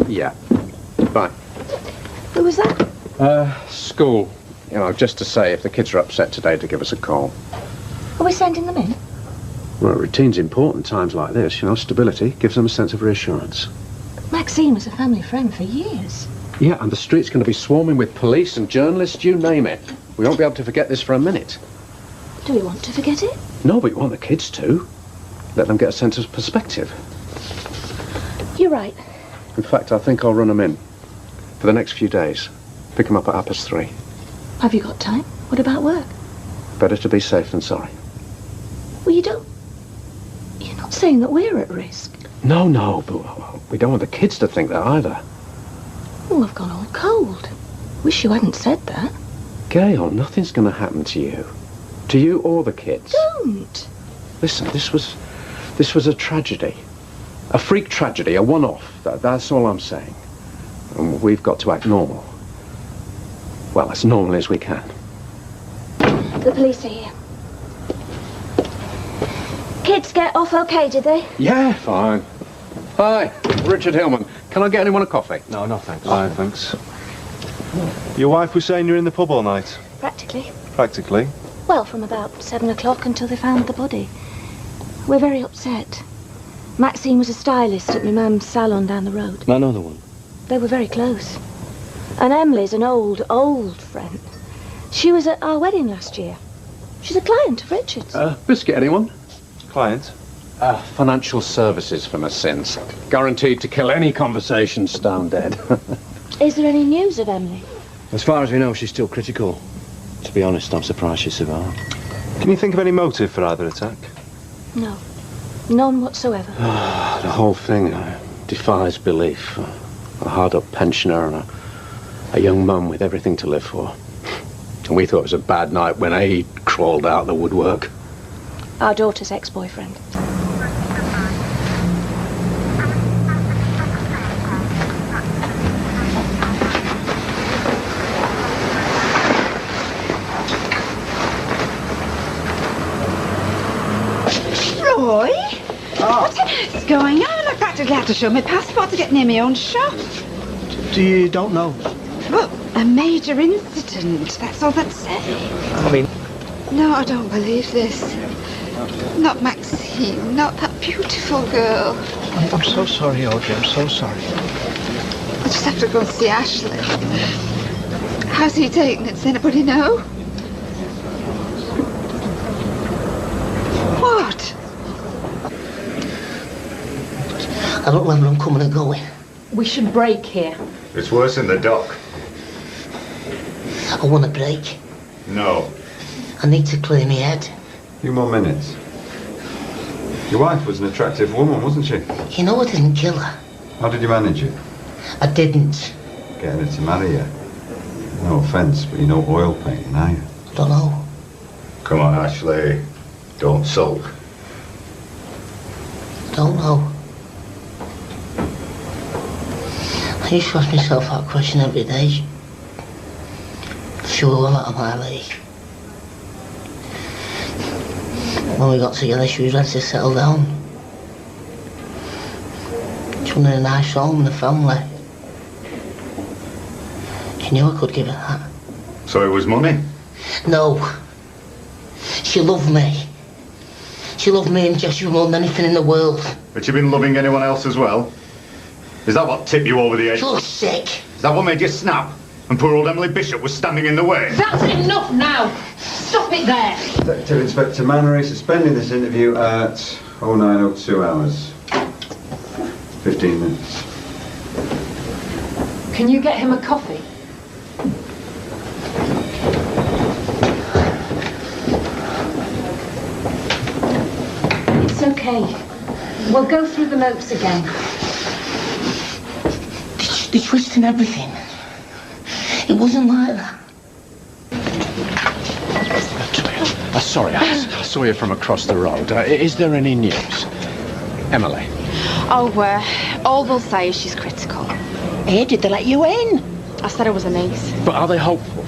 Yeah. Bye.
Who was that?
School. You know, just to say if the kids are upset today to give us a call.
Are we sending them in?
Well, routine's important times like this. You know, stability gives them a sense of reassurance.
Maxine was a family friend for years.
Yeah, and the street's going to be swarming with police and journalists, you name it. We won't be able to forget this for a minute.
Do we want to forget it?
No, but we want the kids to. Let them get a sense of perspective.
You're right.
In fact, I think I'll run them in for the next few days. Pick them up at 3:30.
Have you got time? What about work?
Better to be safe than sorry.
Well, you don't... You're not saying that we're at risk.
No, but we don't want the kids to think that either.
Oh, I've gone all cold. Wish you hadn't said that.
Gail, nothing's going to happen to you. To you or the kids.
Don't.
Listen, this was a tragedy. A freak tragedy, a one-off. That's all I'm saying. And we've got to act normal. Well, as normally as we can.
The police are here. Kids get off okay, did they?
Yeah, fine. Hi, Richard Hillman. Can I get anyone a coffee?
No, thanks. Fine, thanks. Your wife was saying you're in the pub all night?
Practically.
Practically.
Well, from about 7 o'clock until they found the body. We're very upset. Maxine was a stylist at my mum's salon down the road.
I know the one.
They were very close. And Emily's an old friend. She was at our wedding last year. She's a client of Richard's.
Biscuit, anyone?
Client?
Financial services for my sins. Guaranteed to kill any conversation stone dead.
Is there any news of Emily?
As far as we know, she's still critical. To be honest, I'm surprised she survived.
Can you think of any motive for either attack?
No. None whatsoever.
The whole thing defies belief. A hard-up pensioner and a young mum with everything to live for. And we thought it was a bad night when he crawled out the woodwork.
Our daughter's ex-boyfriend.
Roy? What on earth's going on? I practically had to show my passport to get near my own shop.
You don't know?
Well, a major incident. That's all that's said.
I mean...
No, I don't believe this. Not Maxine. Not that beautiful girl.
I'm so sorry, Audrey. I'm so sorry.
I just have to go and see Ashley. How's he taking it? Does anybody know? What?
I don't know whether I'm coming or going.
We should break here.
It's worse in the dock.
I want a break.
No.
I need to clear my head.
Few more minutes. Your wife was an attractive woman, wasn't she?
You know I didn't kill her.
How did you manage it?
I didn't.
Getting her to marry you. No offence, but you're no oil painting, are you?
I don't know.
Come on, Ashley. Don't sulk.
I don't know. I used to ask myself that question every day. She was well out of my league. When we got together, she was ready to settle down. She wanted a nice home and a family. She knew I could give her that.
So it was money?
No. She loved me. She loved me and Joshua more than anything in the world.
But you've been loving anyone else as well? Is that what tipped you over the edge?
You're sick.
Is that what made you snap? And poor old Emily Bishop was standing in the way?
That's enough now. Stop it there.
Detective Inspector Mannery suspending this interview at 0902 hours. 15 minutes.
Can you get him a coffee?
It's okay. We'll go through the notes again.
They're twisting everything. It wasn't like that.
Sorry, I saw you from across the road. Is there any news? Emily?
Oh, all they'll say is she's critical.
Hey, did they let you in?
I said I was a niece.
But are they hopeful?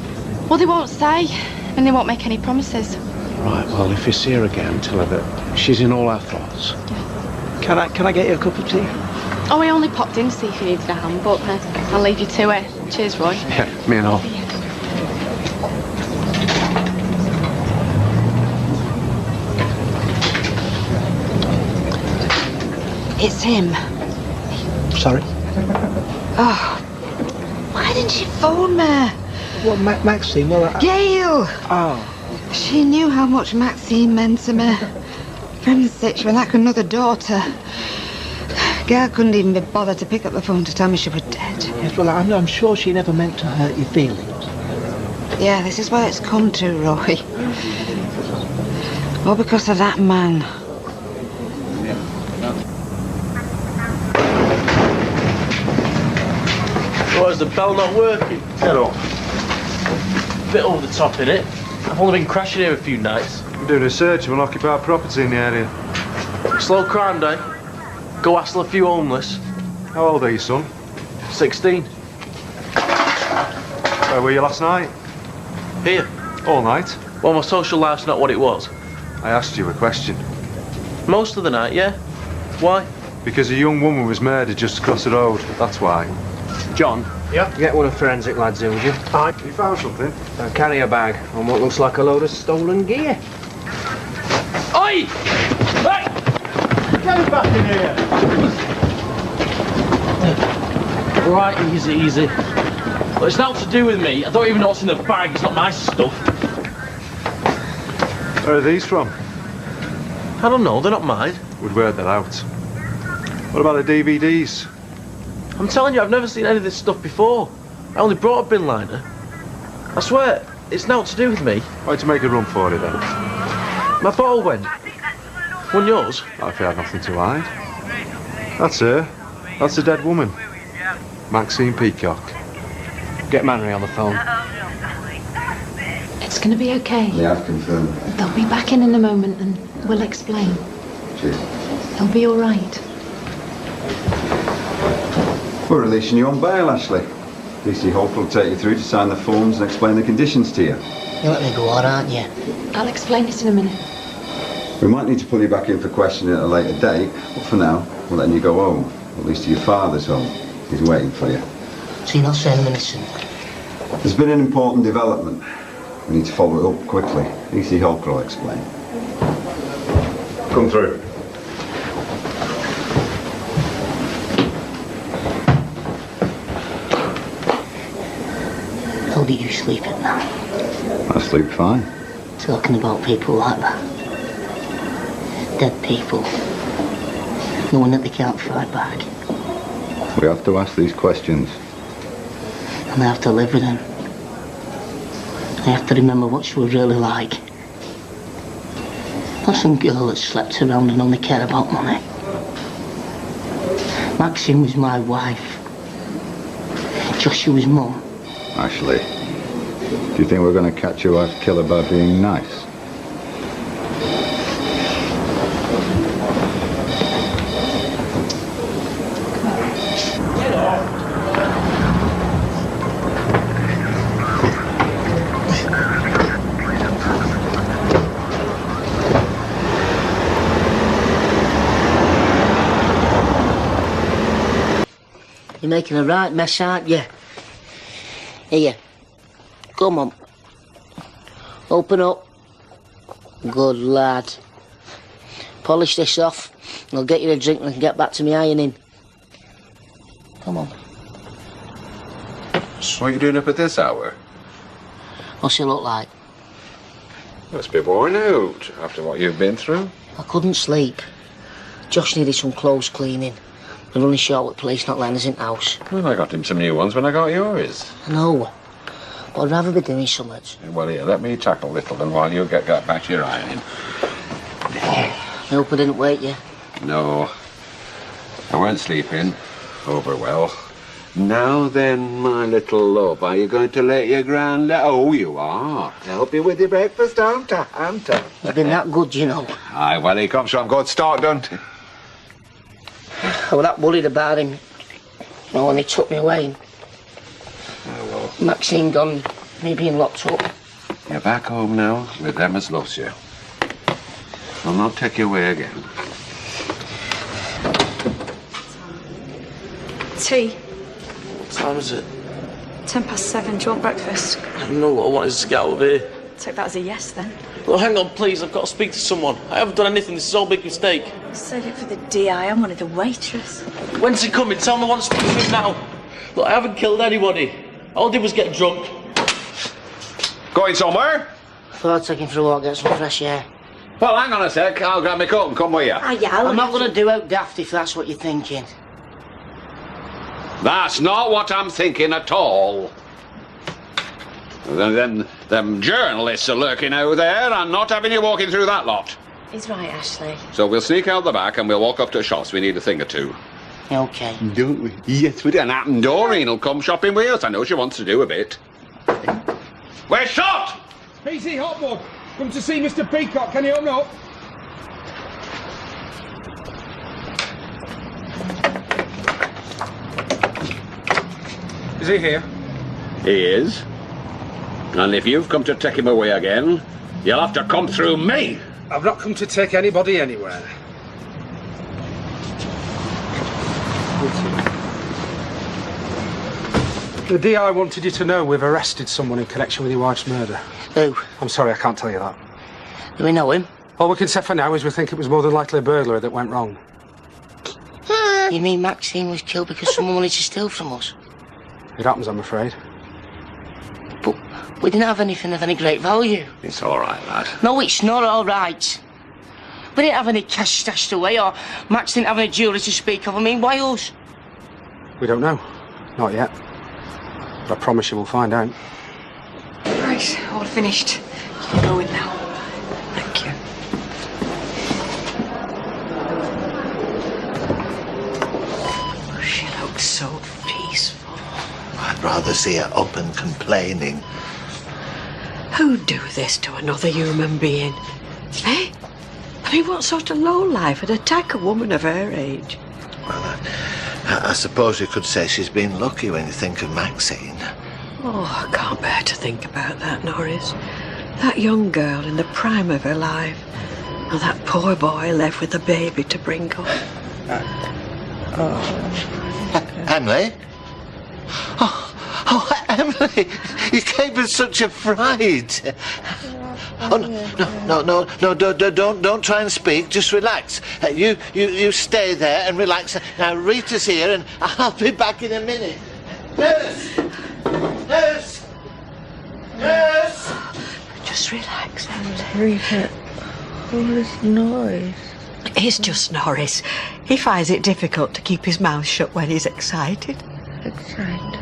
Well, they won't say, and they won't make any promises.
Right, well, if you see her again, tell her that she's in all our thoughts.
Yeah.
Can I get you a cup of tea?
Oh, I only popped in to see if you needed a hand, but I'll leave you to it. Cheers, Roy.
Yeah, me and all.
It's him.
Sorry?
Oh, why didn't she phone me?
Well, Maxine, well,
Gail!
Oh.
She knew how much Maxine meant to me. From such when like another daughter. Gail couldn't even be bothered to pick up the phone to tell me she was dead.
Yes, well, I'm sure she never meant to hurt your feelings.
Yeah, this is what it's come to, Roy. All because of that man.
Why is the bell not working?
Get off.
Bit over the top, innit? I've only been crashing here a few nights.
We're doing a search of unoccupied property in the area.
Slow crime day. Go hassle a few homeless.
How old are you, son?
16.
Where were you last night?
Here.
All night?
Well, my social life's not what it was.
I asked you a question.
Most of the night, yeah. Why?
Because a young woman was murdered just across the road. That's why.
John?
Yeah?
Get one of the forensic lads in, would you?
Aye. You found something?
A carrier bag on what looks like a load of stolen gear.
Oi! Hey!
Get him back in here!
Right, easy. Well, it's not to do with me. I don't even know what's in the bag. It's not my stuff.
Where are these from?
I don't know. They're not mine.
We'd work that out. What about the DVDs?
I'm telling you, I've never seen any of this stuff before. I only brought a bin liner. I swear, it's not to do with me.
Why'd you make a run for it then?
My bottle went. Wasn't yours?
Not if you had nothing to hide. That's her. That's a dead woman.
Maxine Peacock. Get Manry on the phone.
It's going to be okay.
They have confirmed.
They'll be back in a moment and we'll explain.
Cheers.
They'll be all right.
We're releasing you on bail, Ashley. DC Hope will take you through to sign the forms and explain the conditions to you.
You let me go on, aren't you?
I'll explain it in a minute.
We might need to pull you back in for questioning at a later date, but for now, we're letting you go home. At least to your father's home. He's waiting for you.
So you're not saying I'm innocent?
There's been an important development. We need to follow it up quickly. DC Hope will explain. Come through.
How do you sleep at night?
I sleep fine.
Talking about people like that. Dead people. Knowing that they can't fight back.
We have to ask these questions.
And I have to live with them. I have to remember what she was really like. Not some girl that slept around and only cared about money. Maxine was my wife. Joshua's mum.
Ashley, do you think we're going to catch your wife's killer by being nice?
You're making a right mess, aren't you? Here. Come on. Open up. Good lad. Polish this off, and I'll get you a drink and I can get back to me ironing. Come on.
So what are you doing up at this hour?
What's it look like?
Must be worn out after what you've been through.
I couldn't sleep. Josh needed some clothes cleaning. We're running short with police not letting us in the house.
Well, I got him some new ones when I got yours.
No. But I'd rather be doing something.
Well, here, let me tackle little and while you get back to your ironing.
I hope I didn't wake you.
No. I weren't sleeping. Over well. Now then, my little love, are you going to let your granddad... Oh, you are. Help you with your breakfast, aren't I?
You've been that good, you know.
Aye, well, he comes from good start, don't he?
I was that worried about him. You know, when they took me away.
Oh, well.
Maxine gone, me being locked up.
You're back home now with them as loves you. I'll not take you away again.
Tea.
What time is it?
7:10. Do you want breakfast?
No, what I want is to get out of here.
Take that as a yes, then.
Well, hang on, please. I've got to speak to someone. I haven't done anything. This is all a big mistake.
Save it for the DI. I'm one of the waitress.
When's he coming? Tell me I want to speak to him now. Look, I haven't killed anybody. All I did was get drunk.
Going somewhere?
I thought I'd take him for a walk, get some fresh air.
Well, hang on a sec. I'll grab my coat and come with you.
I'm not going to do out daft if that's what you're thinking.
That's not what I'm thinking at all. Them journalists are lurking out there and not having you walking through that lot.
He's right, Ashley.
So we'll sneak out the back and we'll walk up to the shops. We need a thing or two.
Okay.
Don't we? Yes, we do. And Doreen will come shopping with us. I know she wants to do a bit. We're shot!
PC Hotwood, come to see Mr. Peacock. Can you open up? Is he here?
He is. And if you've come to take him away again, you'll have to come through me.
I've not come to take anybody anywhere. The DI wanted you to know we've arrested someone in connection with your wife's murder.
Who?
I'm sorry, I can't tell you that.
Do we know him?
All we can say for now is we think it was more than likely a burglary that went wrong.
You mean Maxine was killed because someone wanted to steal from us?
It happens, I'm afraid.
But we didn't have anything of any great value.
It's all right, lad.
No, it's not all right. We didn't have any cash stashed away, or Max didn't have any jewellery to speak of. I mean, why us?
We don't know. Not yet. But I promise you we'll find out.
Right, all finished. You can go in now. Thank you.
She looks so peaceful.
rather see her up and complaining.
Who'd do this to another human being? Eh? I mean, what sort of lowlife would attack a woman of her age?
Well, I suppose you could say she's been lucky when you think of Maxine.
Oh, I can't bear to think about that, Norris. That young girl in the prime of her life. And that poor boy left with a baby to bring up.
Emily? Oh, Emily, you gave us such a fright. Oh, no, don't try and speak, just relax. You stay there and relax. Now, Rita's here and I'll be back in a minute. Nurse! Nurse! Nurse!
Just relax, Emily.
Rita, all this noise.
It's just Norris. He finds it difficult to keep his mouth shut when he's excited.
Excited?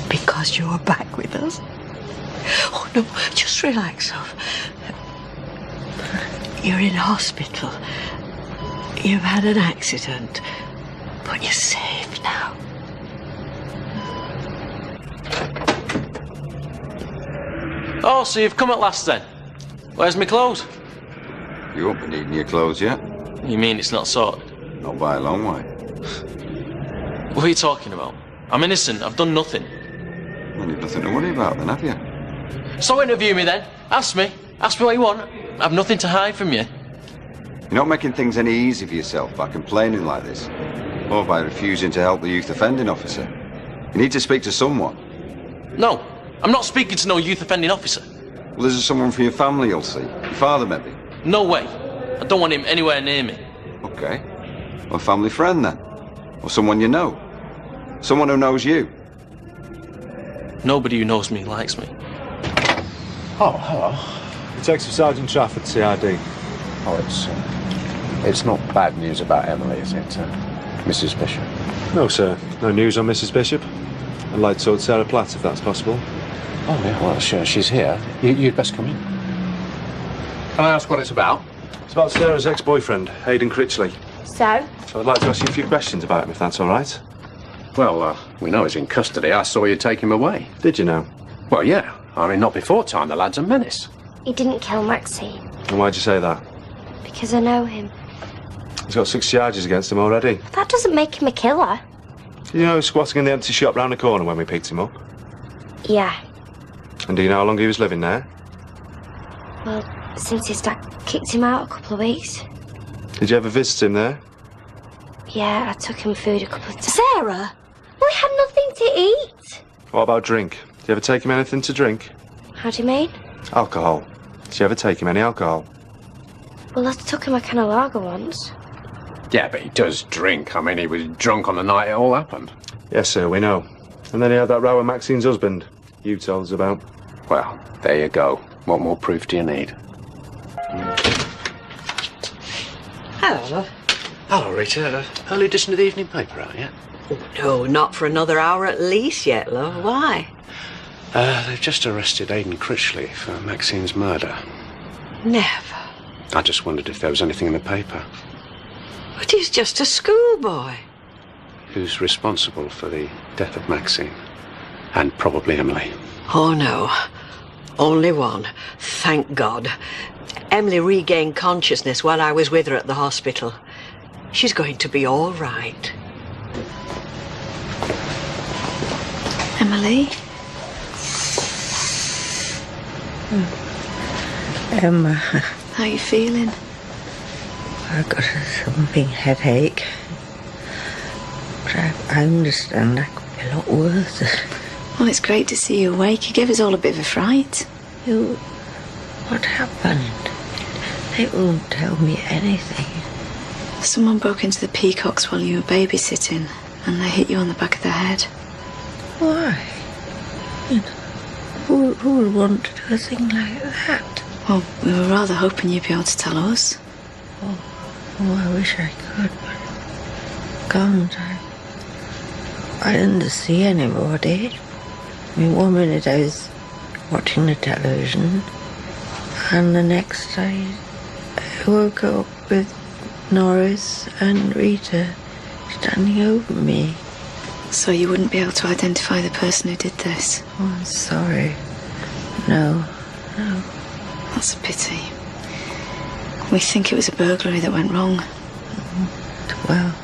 Because you're back with us. Oh, no, just relax, love. You're in hospital. You've had an accident, but you're safe now.
Oh, so you've come at last then? Where's my clothes?
You won't be needing your clothes yet.
You mean it's not sorted?
Not by a long way.
What are you talking about? I'm innocent. I've done nothing.
Well, you've nothing to worry about then, have you?
So interview me then. Ask me. Ask me what you want. I've nothing to hide from you.
You're not making things any easier for yourself by complaining like this, or by refusing to help the youth offending officer. You need to speak to someone.
No, I'm not speaking to no youth offending officer.
Well, there's someone from your family you'll see. Your father, maybe.
No way. I don't want him anywhere near me.
Okay. Well, a family friend then. Or someone you know. Someone who knows you.
Nobody who knows me likes me.
Oh, hello.
Detective Sergeant Trafford, CID.
Oh, it's not bad news about Emily, is it, Mrs. Bishop?
No, sir. No news on Mrs. Bishop. I'd like to talk to Sarah Platt, if that's possible.
Oh, yeah, well, sure, she's here. You'd best come in. Can I ask what it's about?
It's about Sarah's ex-boyfriend, Aidan Critchley.
So?
I'd like to ask you a few questions about him, if that's all right.
Well, we know he's in custody. I saw you take him away.
Did you know?
Well, yeah. I mean, not before time. The lad's a menace.
He didn't kill Maxine.
And why'd you say that?
Because I know him.
He's got 6 charges against him already.
That doesn't make him a killer.
You know, squatting in the empty shop round the corner when we picked him up.
Yeah.
And do you know how long he was living there?
Well, since his dad kicked him out a couple of weeks.
Did you ever visit him there?
Yeah, I took him food a couple of times.
Sarah?
We had nothing to eat.
What about drink? Did you ever take him anything to drink?
How do you mean?
Alcohol. Did you ever take him any alcohol?
Well, I took him a can of lager once.
Yeah, but he does drink. I mean, he was drunk on the night it all happened.
Yes, sir, we know. And then he had that row with Maxine's husband you told us about.
Well, there you go. What more proof do you need?
Hello, love.
Hello, Rita. Early edition of the evening paper out yet?
No, not for another hour at least yet, love. Why?
They've just arrested Aidan Critchley for Maxine's murder.
Never.
I just wondered if there was anything in the paper.
But he's just a schoolboy.
Who's responsible for the death of Maxine? And probably Emily.
Oh, no. Only one. Thank God. Emily regained consciousness while I was with her at the hospital. She's going to be all right.
Emily?
Emma,
How are you feeling?
I've got a thumping headache. But I understand I could be a lot worse.
Well, it's great to see you awake. You gave us all a bit of a fright.
What happened? They won't tell me anything.
Someone broke into the Peacocks while you were babysitting, and they hit you on the back of the head.
Why? Who would want to do a thing like that?
Well, we were rather hoping you'd be able to tell us.
Oh, I wish I could, but can't. I didn't see anybody. I mean, 1 minute I was watching the television, and the next I woke up with Norris and Rita standing over me.
So you wouldn't be able to identify the person who did this?
Oh, I'm sorry. No.
That's a pity. We think it was a burglary that went wrong.
Well,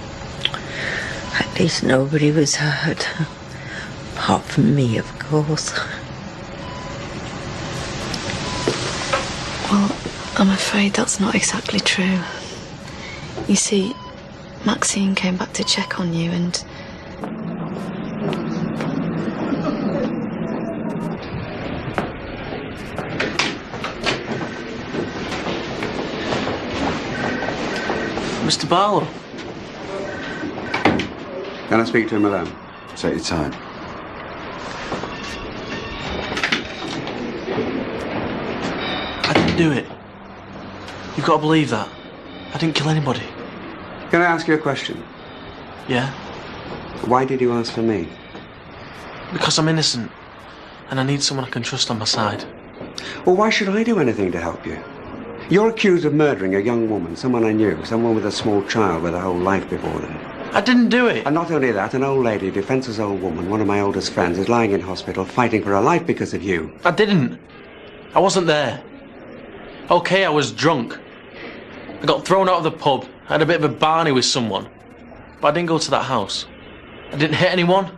at least nobody was hurt. Apart from me, of course.
Well, I'm afraid that's not exactly true. You see, Maxine came back to check on you and...
Mr. Barlow.
Can I speak to him alone?
Take your time.
I didn't do it. You've got to believe that. I didn't kill anybody.
Can I ask you a question?
Yeah?
Why did you ask for me?
Because I'm innocent. And I need someone I can trust on my side.
Well, why should I do anything to help you? You're accused of murdering a young woman, someone I knew, someone with a small child with a whole life before them.
I didn't do it.
And not only that, an old lady, a defenseless old woman, one of my oldest friends, is lying in hospital fighting for her life because of you.
I didn't. I wasn't there. Okay, I was drunk. I got thrown out of the pub. I had a bit of a barney with someone. But I didn't go to that house. I didn't hit anyone.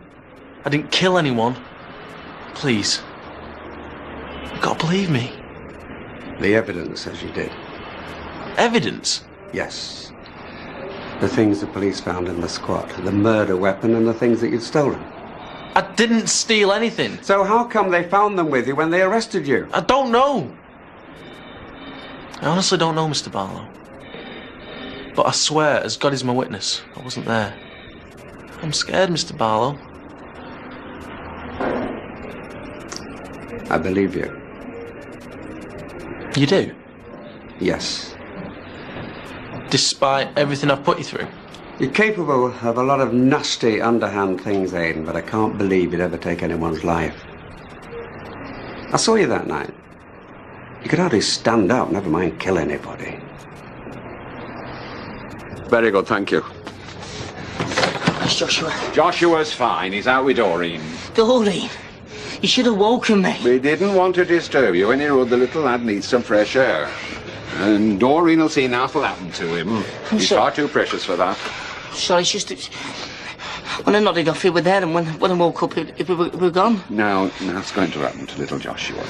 I didn't kill anyone. Please. You've got to believe me.
The evidence says you did.
Evidence?
Yes. The things the police found in the squat, the murder weapon and the things that you'd stolen.
I didn't steal anything.
So how come they found them with you when they arrested you?
I don't know. I honestly don't know, Mr. Barlow. But I swear, as God is my witness, I wasn't there. I'm scared, Mr. Barlow.
I believe you.
You do?
Yes.
Despite everything I've put you through?
You're capable of a lot of nasty, underhand things, Aidan, but I can't believe you'd ever take anyone's life. I saw you that night. You could hardly stand up, never mind kill anybody. Very good, thank you.
Where's Joshua?
Joshua's fine, he's out with Doreen.
Doreen? You should have woken me.
We didn't want to disturb you. Any road the little lad needs some fresh air. And Doreen will see nothing happen to him. He's far too precious for that.
Sorry, it's just... When I nodded off, he was there, and when I woke up, he were gone.
Now, that's going to happen to little Joshua.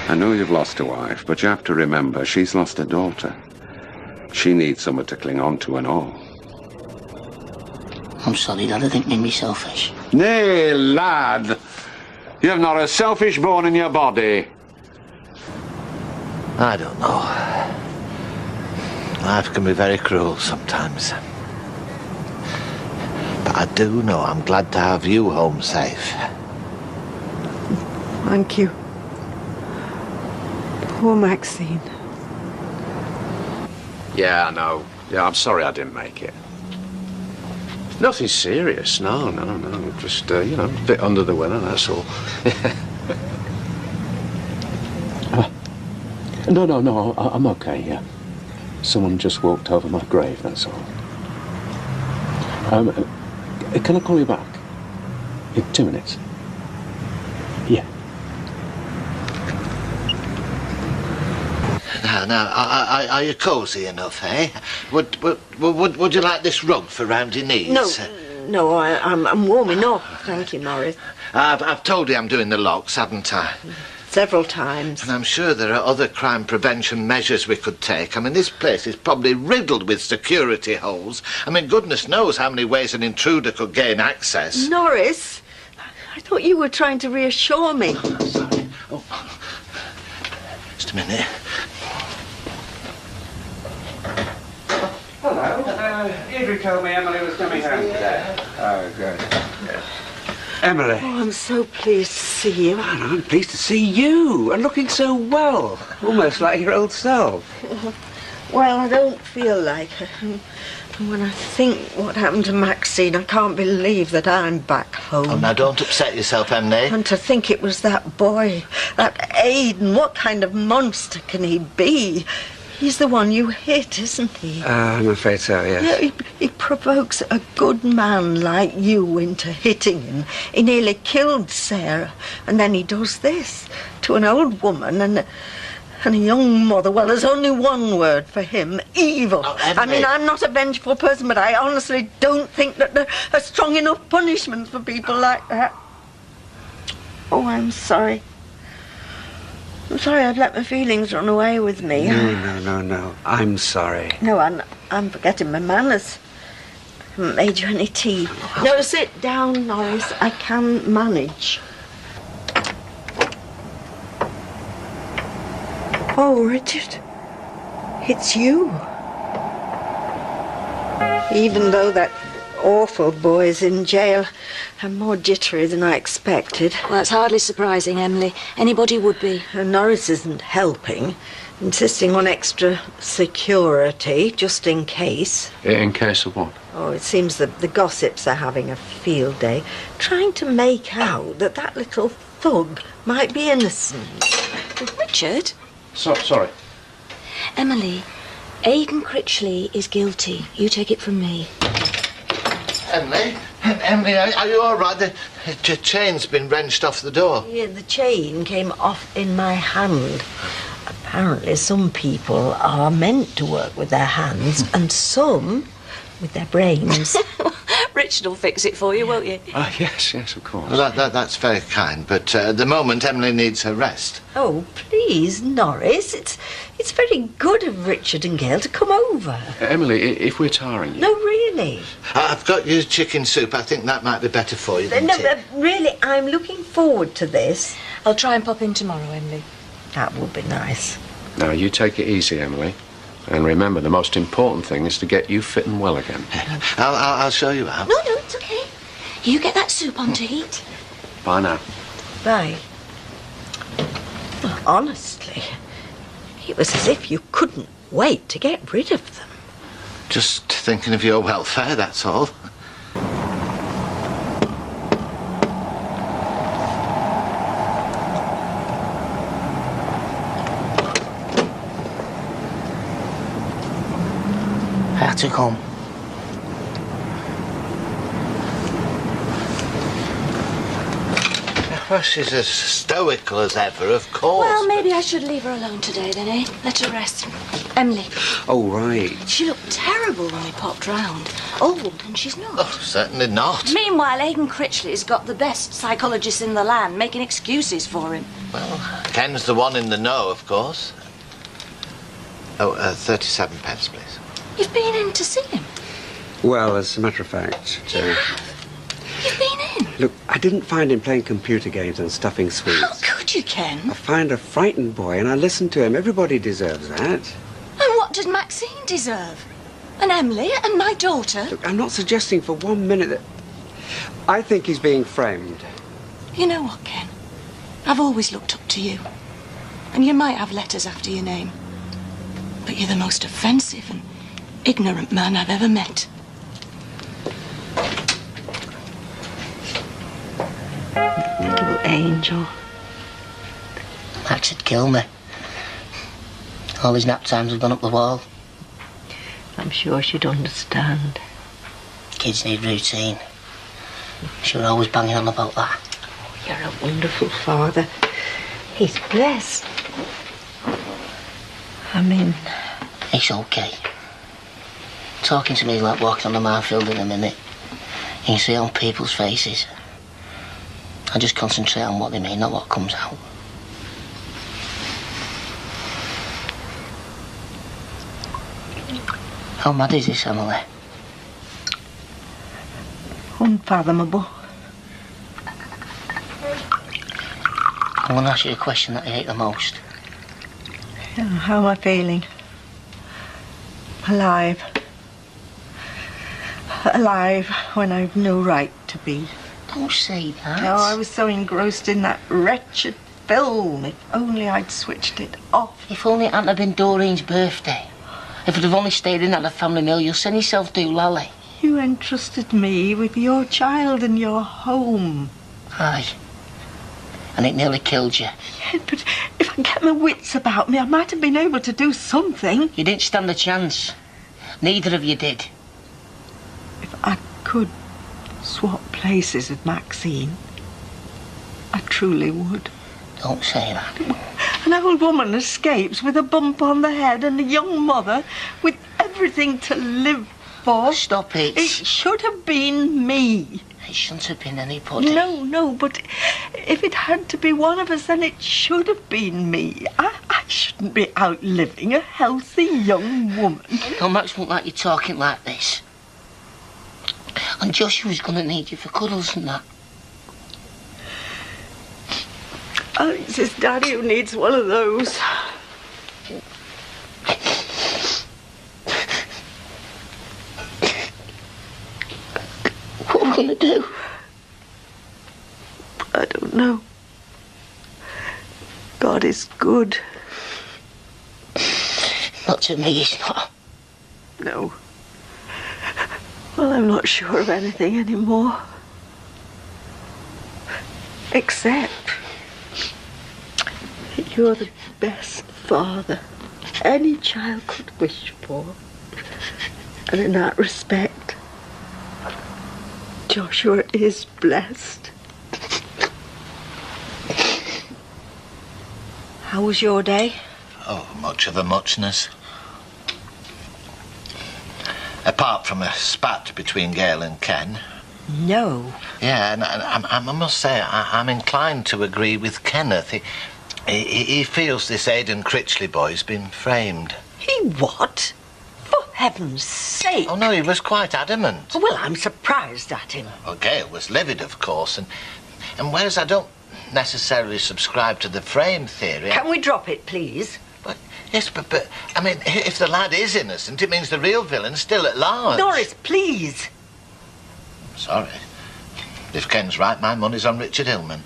I know you've lost a wife, but you have to remember she's lost a daughter. She needs someone to cling on to and all.
I'm sorry, Dad. I didn't mean me selfish.
Nay, lad. You have not a selfish bone in your body.
I don't know. Life can be very cruel sometimes. But I do know I'm glad to have you home safe.
Thank you. Poor Maxine.
Yeah, I know. Yeah, I'm sorry I didn't make it. Nothing serious, no. Just, you know, a bit under the weather, that's all.
No, I'm okay, yeah. Someone just walked over my grave, that's all. Can I call you back? In 2 minutes? Yeah.
Now, are you cosy enough, eh? Would you like this rug for round your knees?
No, I'm warm enough. Thank you, Norris.
I've told you I'm doing the locks, haven't I?
Several times.
And I'm sure there are other crime prevention measures we could take. I mean, this place is probably riddled with security holes. I mean, goodness knows how many ways an intruder could gain access.
Norris, I thought you were trying to reassure me.
Oh, sorry. Oh. Just a minute.
Hello. Deirdre told me Emily was coming home today. Oh, good. Emily.
Oh, I'm so pleased to see you.
And I'm pleased to see you, and looking so well. Almost like your old self.
Well, I don't feel like it. And when I think what happened to Maxine, I can't believe that I'm back home.
Oh, now don't upset yourself, Emily.
And to think it was that boy, that Aidan. What kind of monster can he be? He's the one you hit, isn't he?
I'm afraid so, yes.
Yeah, he provokes a good man like you into hitting him? He nearly killed Sarah, and then he does this to an old woman and a young mother. Well, there's only one word for him: evil.
Oh,
I mean, I'm not a vengeful person, but I honestly don't think that there are strong enough punishments for people like that. Oh, I'm sorry. I'm sorry I'd let my feelings run away with me.
No. I'm sorry.
No, I'm forgetting my manners. I haven't made you any tea. No, sit down, Norris. I can manage. Oh, Richard. It's you. Even though that awful boy's in jail, I'm more jittery than I expected.
Well, that's hardly surprising, Emily. Anybody would be.
Norris isn't helping, insisting on extra security, just in case.
In case of what?
Oh, it seems that the gossips are having a field day, trying to make out that that little thug might be innocent.
Richard?
Sorry.
Emily, Aidan Critchley is guilty. You take it from me.
Emily, are you all right? The chain's been wrenched off the door.
Yeah, the chain came off in my hand. Apparently, some people are meant to work with their hands, and some with their brains.
Richard will fix it for you, won't you?
Yes, of course.
Well, that's very kind, but at the moment Emily needs her rest.
Oh, please, Norris. It's very good of Richard and Gail to come over.
Emily, if we're tiring you...
No, really.
I've got you chicken soup. I think that might be better for you than
No,
tea.
but really, I'm looking forward to this.
I'll try and pop in tomorrow, Emily.
That would be nice.
Now, you take it easy, Emily. And remember, the most important thing is to get you fit and well again.
I'll show you out.
No, it's okay. You get that soup on to heat.
Bye now.
Bye. Well, honestly, it was as if you couldn't wait to get rid of them.
Just thinking of your welfare, that's all.
How to come?
Well, she's as stoical as ever, of course.
Well, maybe I should leave her alone today, then, eh? Let her rest. Emily.
Oh, right.
She looked terrible when we popped round. Old, and she's not.
Oh, certainly not.
Meanwhile, Aidan Critchley's got the best psychologist in the land, making excuses for him.
Well, Ken's the one in the know, of course. Oh, 37 pence, please.
You've been in to see him?
Well, as a matter of fact...
You've been in?
Look, I didn't find him playing computer games and stuffing sweets.
How could you, Ken?
I find a frightened boy and I listen to him. Everybody deserves that.
And what did Maxine deserve? And Emily and my daughter?
Look, I'm not suggesting for 1 minute that... I think he's being framed.
You know what, Ken? I've always looked up to you. And you might have letters after your name. But you're the most offensive and ignorant man I've ever met.
Little angel.
Max would kill me. All his nap times have gone up the wall.
I'm sure she'd understand.
Kids need routine. She was always banging on about that.
Oh, you're a wonderful father. He's blessed. I mean...
It's okay. Talking to me is like walking on a minefield in a minute. You can see it on people's faces. I just concentrate on what they mean, not what comes out. How mad is this, Emily?
Unfathomable.
I want to ask you a question that I hate the most.
How am I feeling? Alive. Alive when I've no right to be.
Don't say that.
No, I was so engrossed in that wretched film. If only I'd switched it off.
If only it hadn't have been Doreen's birthday. If it had only stayed in at the family meal, you'll send yourself to Lally.
You entrusted me with your child and your home.
Aye. And it nearly killed you.
Yeah, but if I get my wits about me, I might have been able to do something.
You didn't stand a chance. Neither of you did.
could swap places with Maxine, I truly would.
Don't say that.
An old woman escapes with a bump on the head and a young mother with everything to live for.
Stop it.
It should have been me.
It shouldn't have been anybody.
No, but if it had to be one of us, then it should have been me. I shouldn't be outliving a healthy young woman.
No, Max won't like you talking like this. And Joshua's going to need you for cuddles and that.
Oh, it's his daddy who needs one of those.
What are we going to do?
I don't know. God is good.
Not to me, he's not.
No. Well, I'm not sure of anything anymore. Except that you're the best father any child could wish for. And in that respect, Joshua is blessed. How was your day?
Oh, much of a muchness. Apart from a spat between Gail and Ken.
No.
Yeah, and I must say, I'm inclined to agree with Kenneth. He feels this Aidan Critchley boy's been framed.
He what? For heaven's sake.
Oh, no, he was quite adamant.
Well, I'm surprised at him.
Well, Gail was livid, of course, and whereas I don't necessarily subscribe to the frame theory...
Can we drop it, please?
Yes, but, I mean, if the lad is innocent, it means the real villain's still at large.
Norris, please.
Sorry. If Ken's right, my money's on Richard Hillman.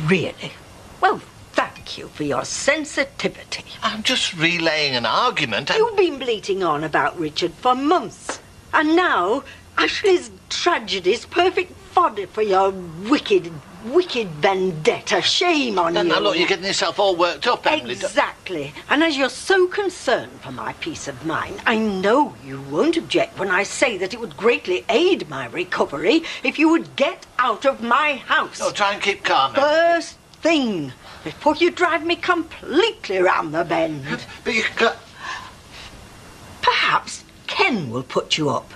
Really? Well, thank you for your sensitivity.
I'm just relaying an argument.
You've been bleating on about Richard for months. And now, Ashley's tragedy's perfect fodder for your wicked vendetta. Shame on you.
Now, look, you're getting yourself all worked up, Emily.
Exactly. And as you're so concerned for my peace of mind, I know you won't object when I say that it would greatly aid my recovery if you would get out of my house.
No, try and keep calm, Emily.
First thing, before you drive me completely round the bend.
But you got...
Perhaps Ken will put you up.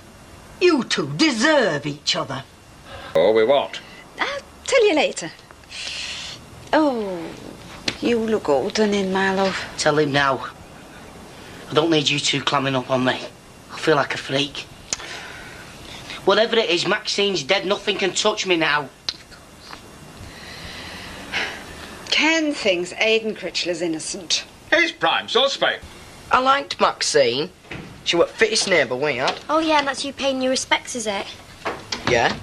You two deserve each other.
Oh, we what?
I'll tell you later. Oh, you look all done in, my love.
Tell him now. I don't need you two clamming up on me. I feel like a freak. Whatever it is, Maxine's dead. Nothing can touch me now.
Ken thinks Aidan Critchley's innocent.
He's prime suspect.
I liked Maxine. She was fittest neighbour we had.
Oh, yeah, and that's you paying your respects, is it?
Yeah.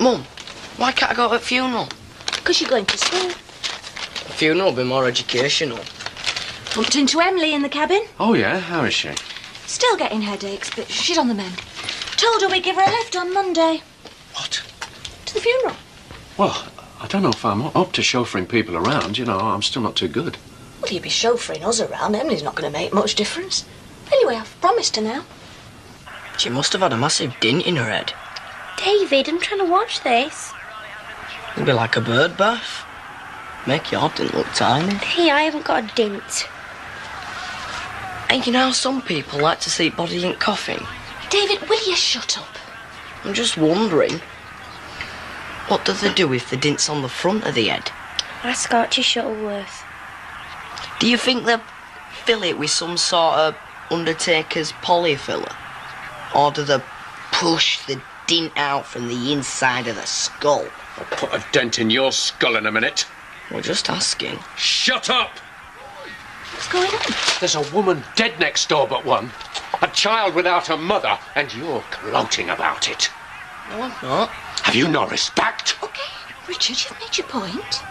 Mum, why can't I go to a funeral?
Because you're going to school.
A funeral will be more educational.
Bumped into Emily in the cabin.
Oh, yeah? How is she?
Still getting headaches, but she's on the mend. Told her we'd give her a lift on Monday.
What?
To the funeral.
Well, I don't know if I'm up to chauffeuring people around. You know, I'm still not too good.
Well, you'd be chauffeuring us around. Emily's not going to make much difference. Anyway, I've promised her now.
She must have had a massive dint in her head.
David, I'm trying to watch this.
It'd be like a bird bath. Make your dint look tiny.
Hey, I haven't got a dint.
And you know how some people like to see body in coffin?
David, will you shut up?
I'm just wondering, what do they do if the dint's on the front of the head?
Ask Archie Shuttleworth.
Do you think they fill it with some sort of Undertaker's polyfiller? Or do they push the dint out from the inside of the skull?
I'll put a dent in your skull in a minute.
We're just asking.
Shut up!
What's going on?
There's a woman dead next door but one. A child without a mother, and you're gloating about it.
No, I'm not.
Have you no respect?
Okay, Richard, you've made your point.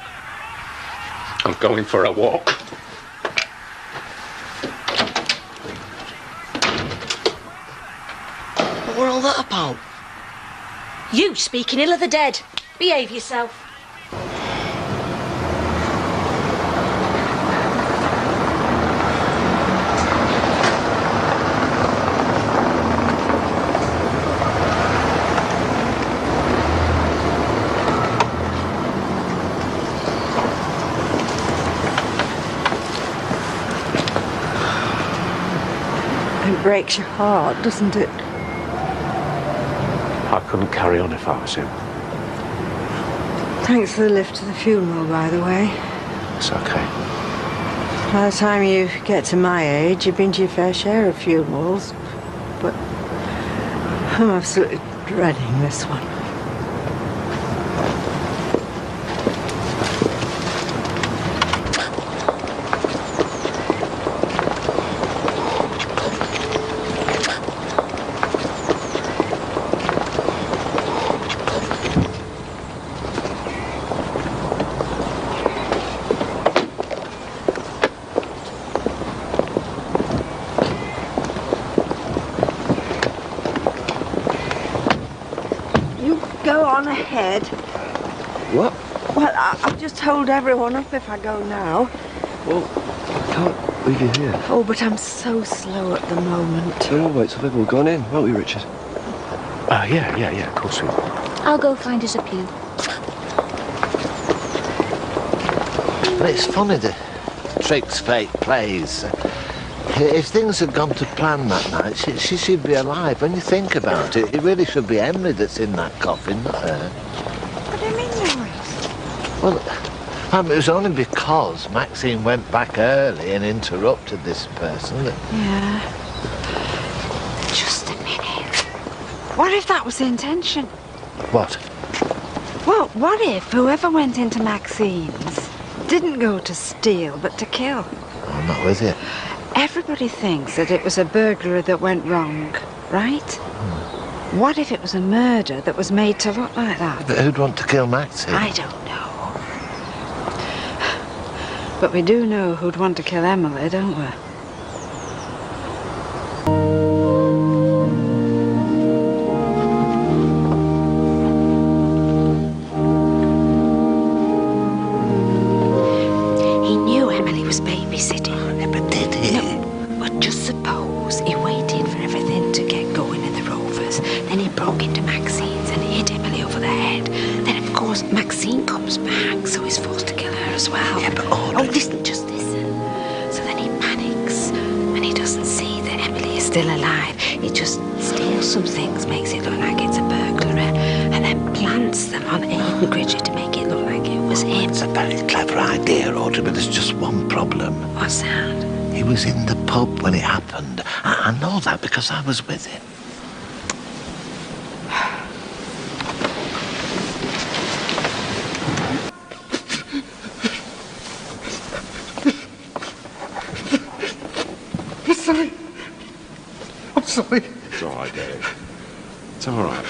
I'm going for a walk.
What were all that about?
You speaking ill of the dead. Behave yourself.
breaks your heart, doesn't it?
I couldn't carry on if I was him.
Thanks for the lift to the funeral, by the way.
It's okay.
By the time you get to my age, you've been to your fair share of funerals. But I'm absolutely dreading this one. Go on ahead.
What?
Well, I'll just hold everyone up if I go now.
Well, I can't leave you here.
Oh, but I'm so slow at the moment.
So we'll wait till they've all gone in, won't we, Richard?
Yeah, of course we will.
I'll go find us a pew.
But it's funny, the tricks fate plays. If things had gone to plan that night, she should be alive. When you think about it, it really should be Emily that's in that coffin, not her.
What do you mean, Maurice?
Well, it was only because Maxine went back early and interrupted this person that...
Yeah. Just a minute. What if that was the intention?
What?
Well, what if whoever went into Maxine's didn't go to steal, but to kill?
I'm not with you.
Everybody thinks that it was a burglary that went wrong, right? What if it was a murder that was made to look like that?
But who'd want to kill Maxine?
I don't know. But we do know who'd want to kill Emily, don't we? He knew Emily was babysitting.
Yeah, but did he?
No, but just suppose he waited for everything to get going in the Rovers. Then he broke into Maxine's and hit Emily over the head. Then, of course, Maxine comes back, so he's forced to kill her as well.
Yeah, but
Just listen. So then he panics, and he doesn't see that Emily is still alive. He just steals some things, makes it look like it's a burglary, and then plants them on Aidan Gridger to make it look like it was him.
It's a very clever idea, Audrey, but there's just one problem.
What's that?
He was in the pub when it happened. I know that because I was with him.
I'm sorry.
It's all right, Dave. It's all right.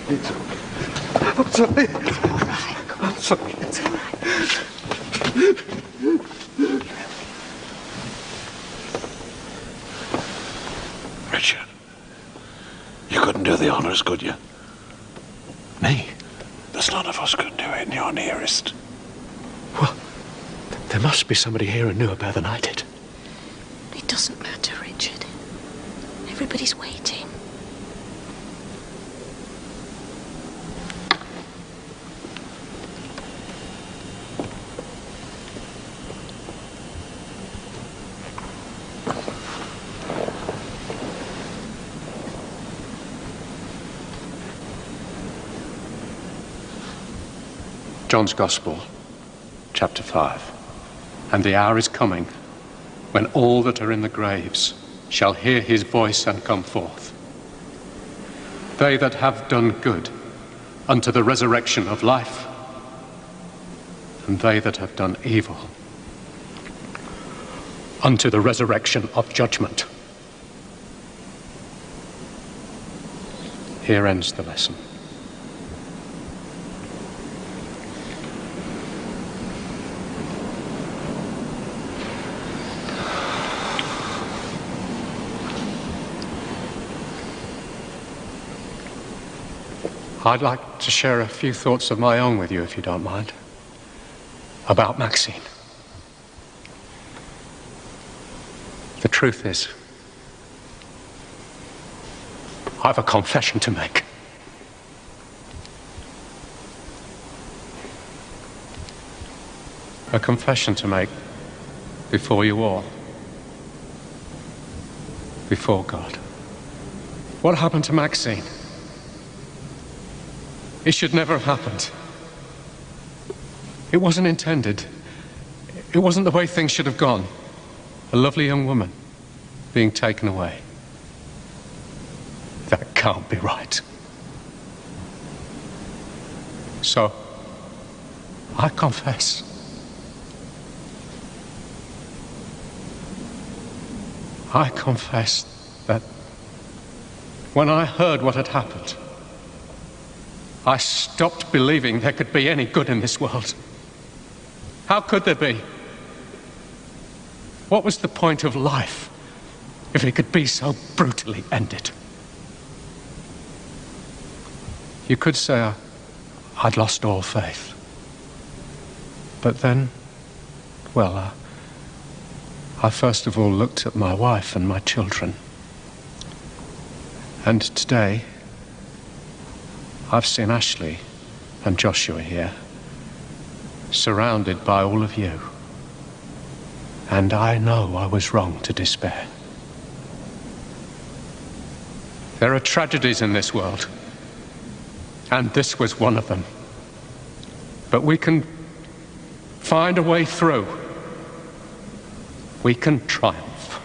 It's all right. I'm sorry. It's all right. I'm sorry. It's all right.
Richard, you couldn't do the honours, could you?
Me?
There's none of us could do it, and you're nearest.
Well, there must be somebody here who knew about than I did.
It doesn't matter, Richard. Everybody's waiting.
John's Gospel, chapter 5. And the hour is coming when all that are in the graves shall hear his voice and come forth. They that have done good unto the resurrection of life, and they that have done evil unto the resurrection of judgment. Here ends the lesson. I'd like to share a few thoughts of my own with you, if you don't mind, about Maxine. The truth is, I have a confession to make. A confession to make before you all. before God. What happened to Maxine? It should never have happened. It wasn't intended. It wasn't the way things should have gone. A lovely young woman being taken away. That can't be right. So, I confess. I confess that when I heard what had happened, I stopped believing there could be any good in this world. How could there be? What was the point of life if it could be so brutally ended? You could say I'd lost all faith. But then, well, I first of all looked at my wife and my children. And today, I've seen Ashley and Joshua here, surrounded by all of you. And I know I was wrong to despair. There are tragedies in this world, and this was one of them. But we can find a way through. We can triumph.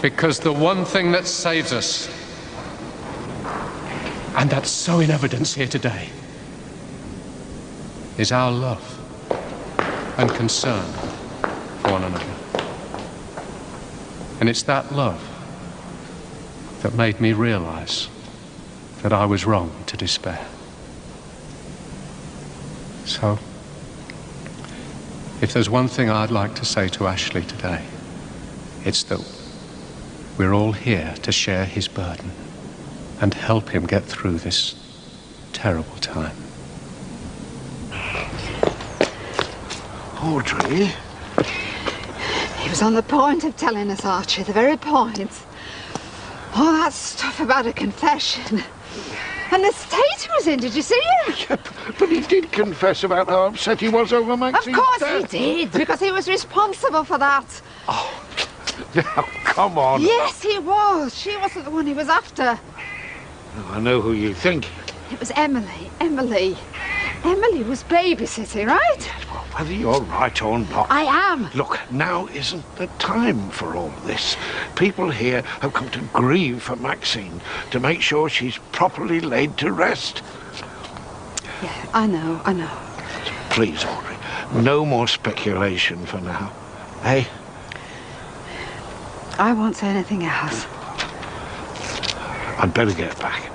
Because the one thing that saves us, and that's so in evidence here today, is our love and concern for one another. And it's that love that made me realize that I was wrong to despair. So, if there's one thing I'd like to say to Ashley today, it's that we're all here to share his burden and help him get through this terrible time.
Audrey? He was on the point of telling us, Archie, the very point. All that stuff about a confession. And the state he was in, did you see it?
Yeah, but he did confess about how upset he was over Maxine's
Of course
death.
he did, because he was responsible for that.
Oh, now, come on.
Yes, he was. She wasn't the one he was after.
I know who you think.
It was Emily. Emily was babysitting, right?
Well, whether you're right or not.
I am.
Look, now isn't the time for all this. People here have come to grieve for Maxine, to make sure she's properly laid to rest.
Yeah, I know.
Please, Audrey, no more speculation for now. Eh?
I won't say anything else.
I'd better get back.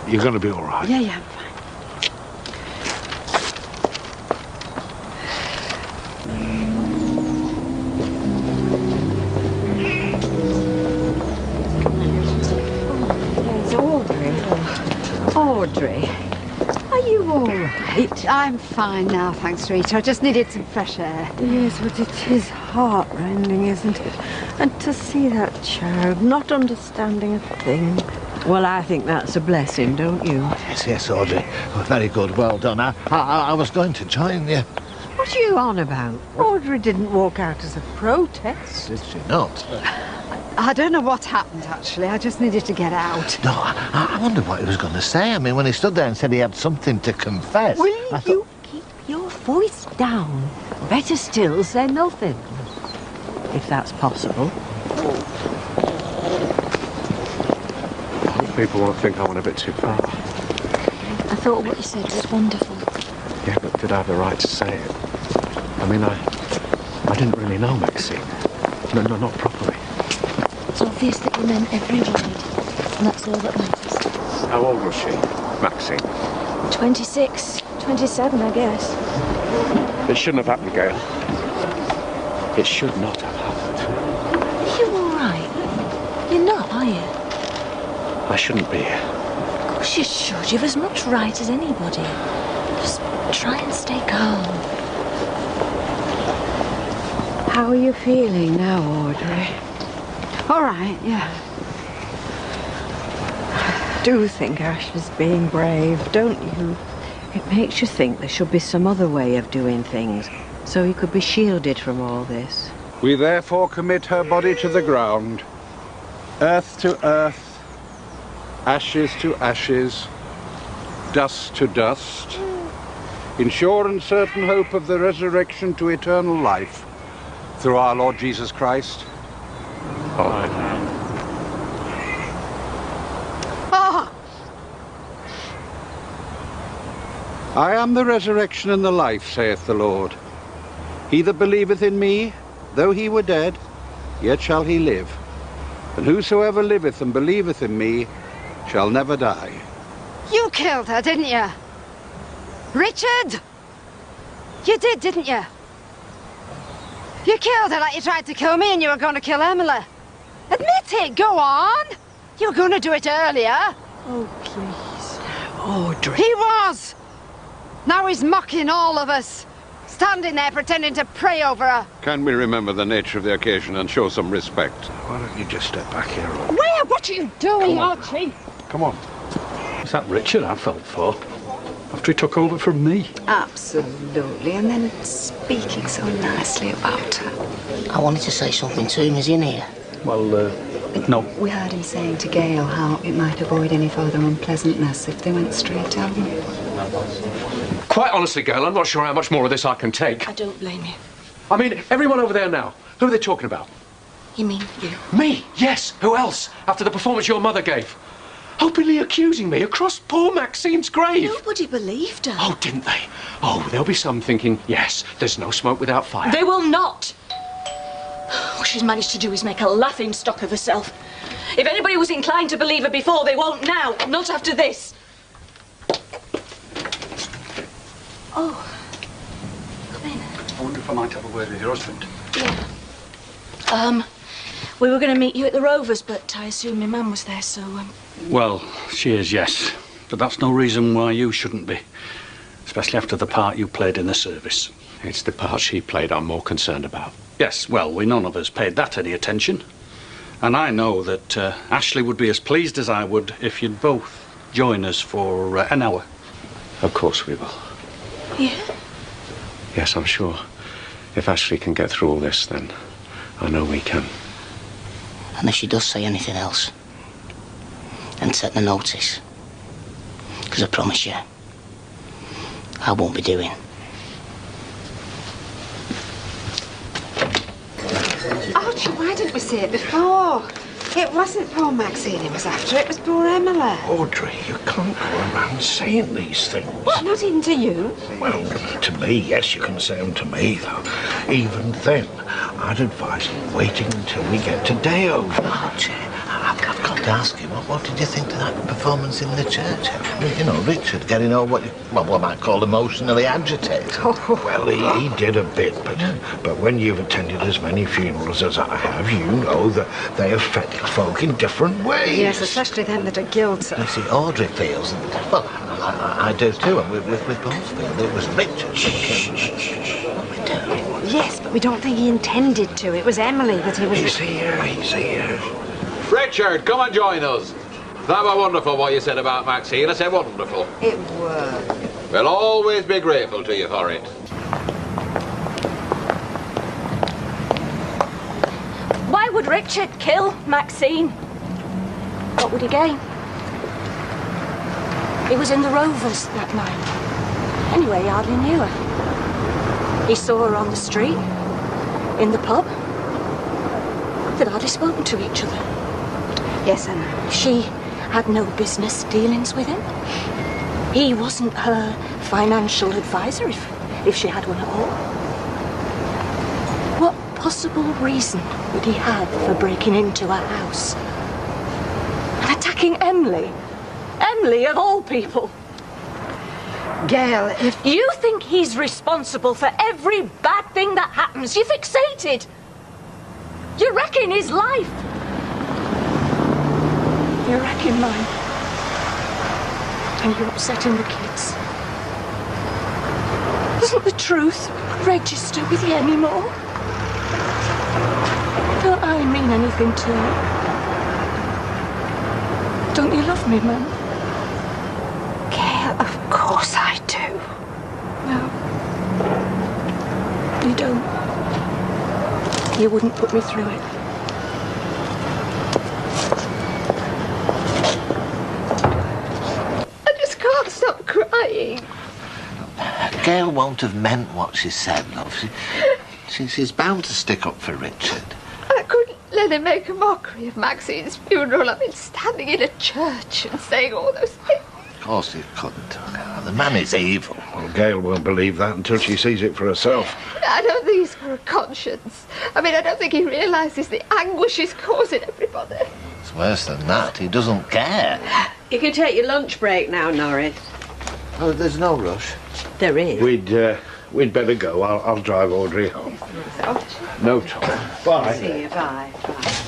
You're going to be all right.
Yeah, I'm fine. Audrey, are you all right? I'm fine now, thanks, Rita. I just needed some fresh air.
Yes, but it is heartrending, isn't it? And to see that child not understanding a thing. Well, I think that's a blessing, don't you?
Yes, Audrey. Oh, very good. Well done. I was going to join you.
What are you on about? Audrey didn't walk out as a protest.
Did she not?
I don't know what happened, actually. I just needed to get out.
No, I wonder what he was going to say. I mean, when he stood there and said he had something to confess.
Will you keep your voice down? Better still, say nothing. If that's possible.
I hope people won't think I went a bit too far.
I thought what you said was wonderful.
Yeah, but did I have the right to say it? I mean, I didn't really know Maxine. No, not properly.
It's obvious that you meant every word, and that's all that matters.
How old was she, Maxine?
26, 27, I guess.
It shouldn't have happened, Gail. It should not have happened.
Are you all right? You're not, are you?
I shouldn't be here.
Of course you should. You're as much right as anybody. Just try and stay calm.
How are you feeling now, Audrey? All right, yeah.
Do think Ash is being brave, don't you? It makes you think there should be some other way of doing things, so he could be shielded from all this.
We therefore commit her body to the ground, earth to earth, ashes to ashes, dust to dust, in sure and certain hope of the resurrection to eternal life, through our Lord Jesus Christ. Amen.
Oh!
I am the resurrection and the life, saith the Lord. He that believeth in me, though he were dead, yet shall he live. And whosoever liveth and believeth in me shall never die.
You killed her, didn't you? Richard! You did, didn't you? You killed her like you tried to kill me and you were going to kill Emily. Admit it, go on! You were going to do it earlier.
Oh, please.
Audrey.
He was! Now he's mocking all of us. Standing there pretending to pray over her.
Can we remember the nature of the occasion and show some respect? Why don't you just step back here?
Where? What are you doing, Archie?
Come on.
It's that Richard I felt for. After he took over from me.
Absolutely, and then speaking so nicely about her.
I wanted to say something to him. Is he in here?
Well, no.
We heard him saying to Gail how it might avoid any further unpleasantness if they went straight down.
Quite honestly, Gail, I'm not sure how much more of this I can take.
I don't blame you.
I mean, everyone over there now, who are they talking about?
You mean you?
Me? Yes. Who else? After the performance your mother gave. Openly accusing me across poor Maxine's grave.
Nobody believed her.
Oh, didn't they? Oh, there'll be some thinking, yes, there's no smoke without fire.
They will not. What she's managed to do is make a laughing stock of herself. If anybody was inclined to believe her before, they won't now. Not after this. Oh. Come in.
I wonder if I might have a word with your husband.
Yeah. We were going to meet you at the Rovers, but I assume my mum was there, so,
Well, she is, yes. But that's no reason why you shouldn't be. Especially after the part you played in the service.
It's the part she played I'm more concerned about.
Yes, well, we none of us paid that any attention. And I know that Ashley would be as pleased as I would if you'd both join us for an hour.
Of course we will.
Yeah?
Yes, I'm sure. If Ashley can get through all this, then I know we can.
And if she does say anything else, and set the notice. Because I promise you, I won't be doing.
Archie, why didn't we see it before? It wasn't poor Maxine he was after, it was poor Emily.
Audrey, you can't go around saying these things.
What, not even to you?
Well, to me, yes, you can say them to me, though. Even then, I'd advise waiting until we get to Deo.
Archie, I've got to ask you, what did you think of that performance in the church? I mean, you know, Richard getting all what I might call emotionally agitated.
Well, he did a bit, but when you've attended as many funerals as I have, you know that they affect folk in different ways.
Yes, especially them that are guilty.
You see, Audrey feels, well, I do too, and we both feel that it was Richard that killed.
Yes, but we don't think he intended to. It was Emily that he was...
He's here.
Richard, come and join us. That were wonderful what you said about Maxine. I said wonderful.
It were.
We'll always be grateful to you for it.
Why would Richard kill Maxine? What would he gain? He was in the Rovers that night. Anyway, he hardly knew her. He saw her on the street, in the pub. They'd hardly spoken to each other.
Yes, I know. She
had no business dealings with him. He wasn't her financial advisor, if she had one at all. What possible reason would he have for breaking into her house and attacking Emily? Emily, of all people.
Gail, if...
You think he's responsible for every bad thing that happens? You're fixated. You're wrecking his life. You're wrecking mine. And you're upsetting the kids. Doesn't the truth register with you anymore? Don't I mean anything to you? Don't you love me, Mum?
Gail, of course I do.
No. You don't. you wouldn't put me through it.
I just can't stop crying.
Gail won't have meant what she said, love. She's bound to stick up for Richard.
I couldn't let him make a mockery of Maxine's funeral. I mean, standing in a church and saying all those things.
Of course you couldn't. The man is evil.
Well, Gail won't believe that until she sees it for herself.
I don't think he's got a conscience. I mean, I don't think he realises the anguish he's causing everybody.
It's worse than that. He doesn't care.
You can take your lunch break now, Norris.
Oh, there's no rush.
There is.
We'd better go. I'll drive Audrey home. No trouble. Bye.
See you. Bye. Bye.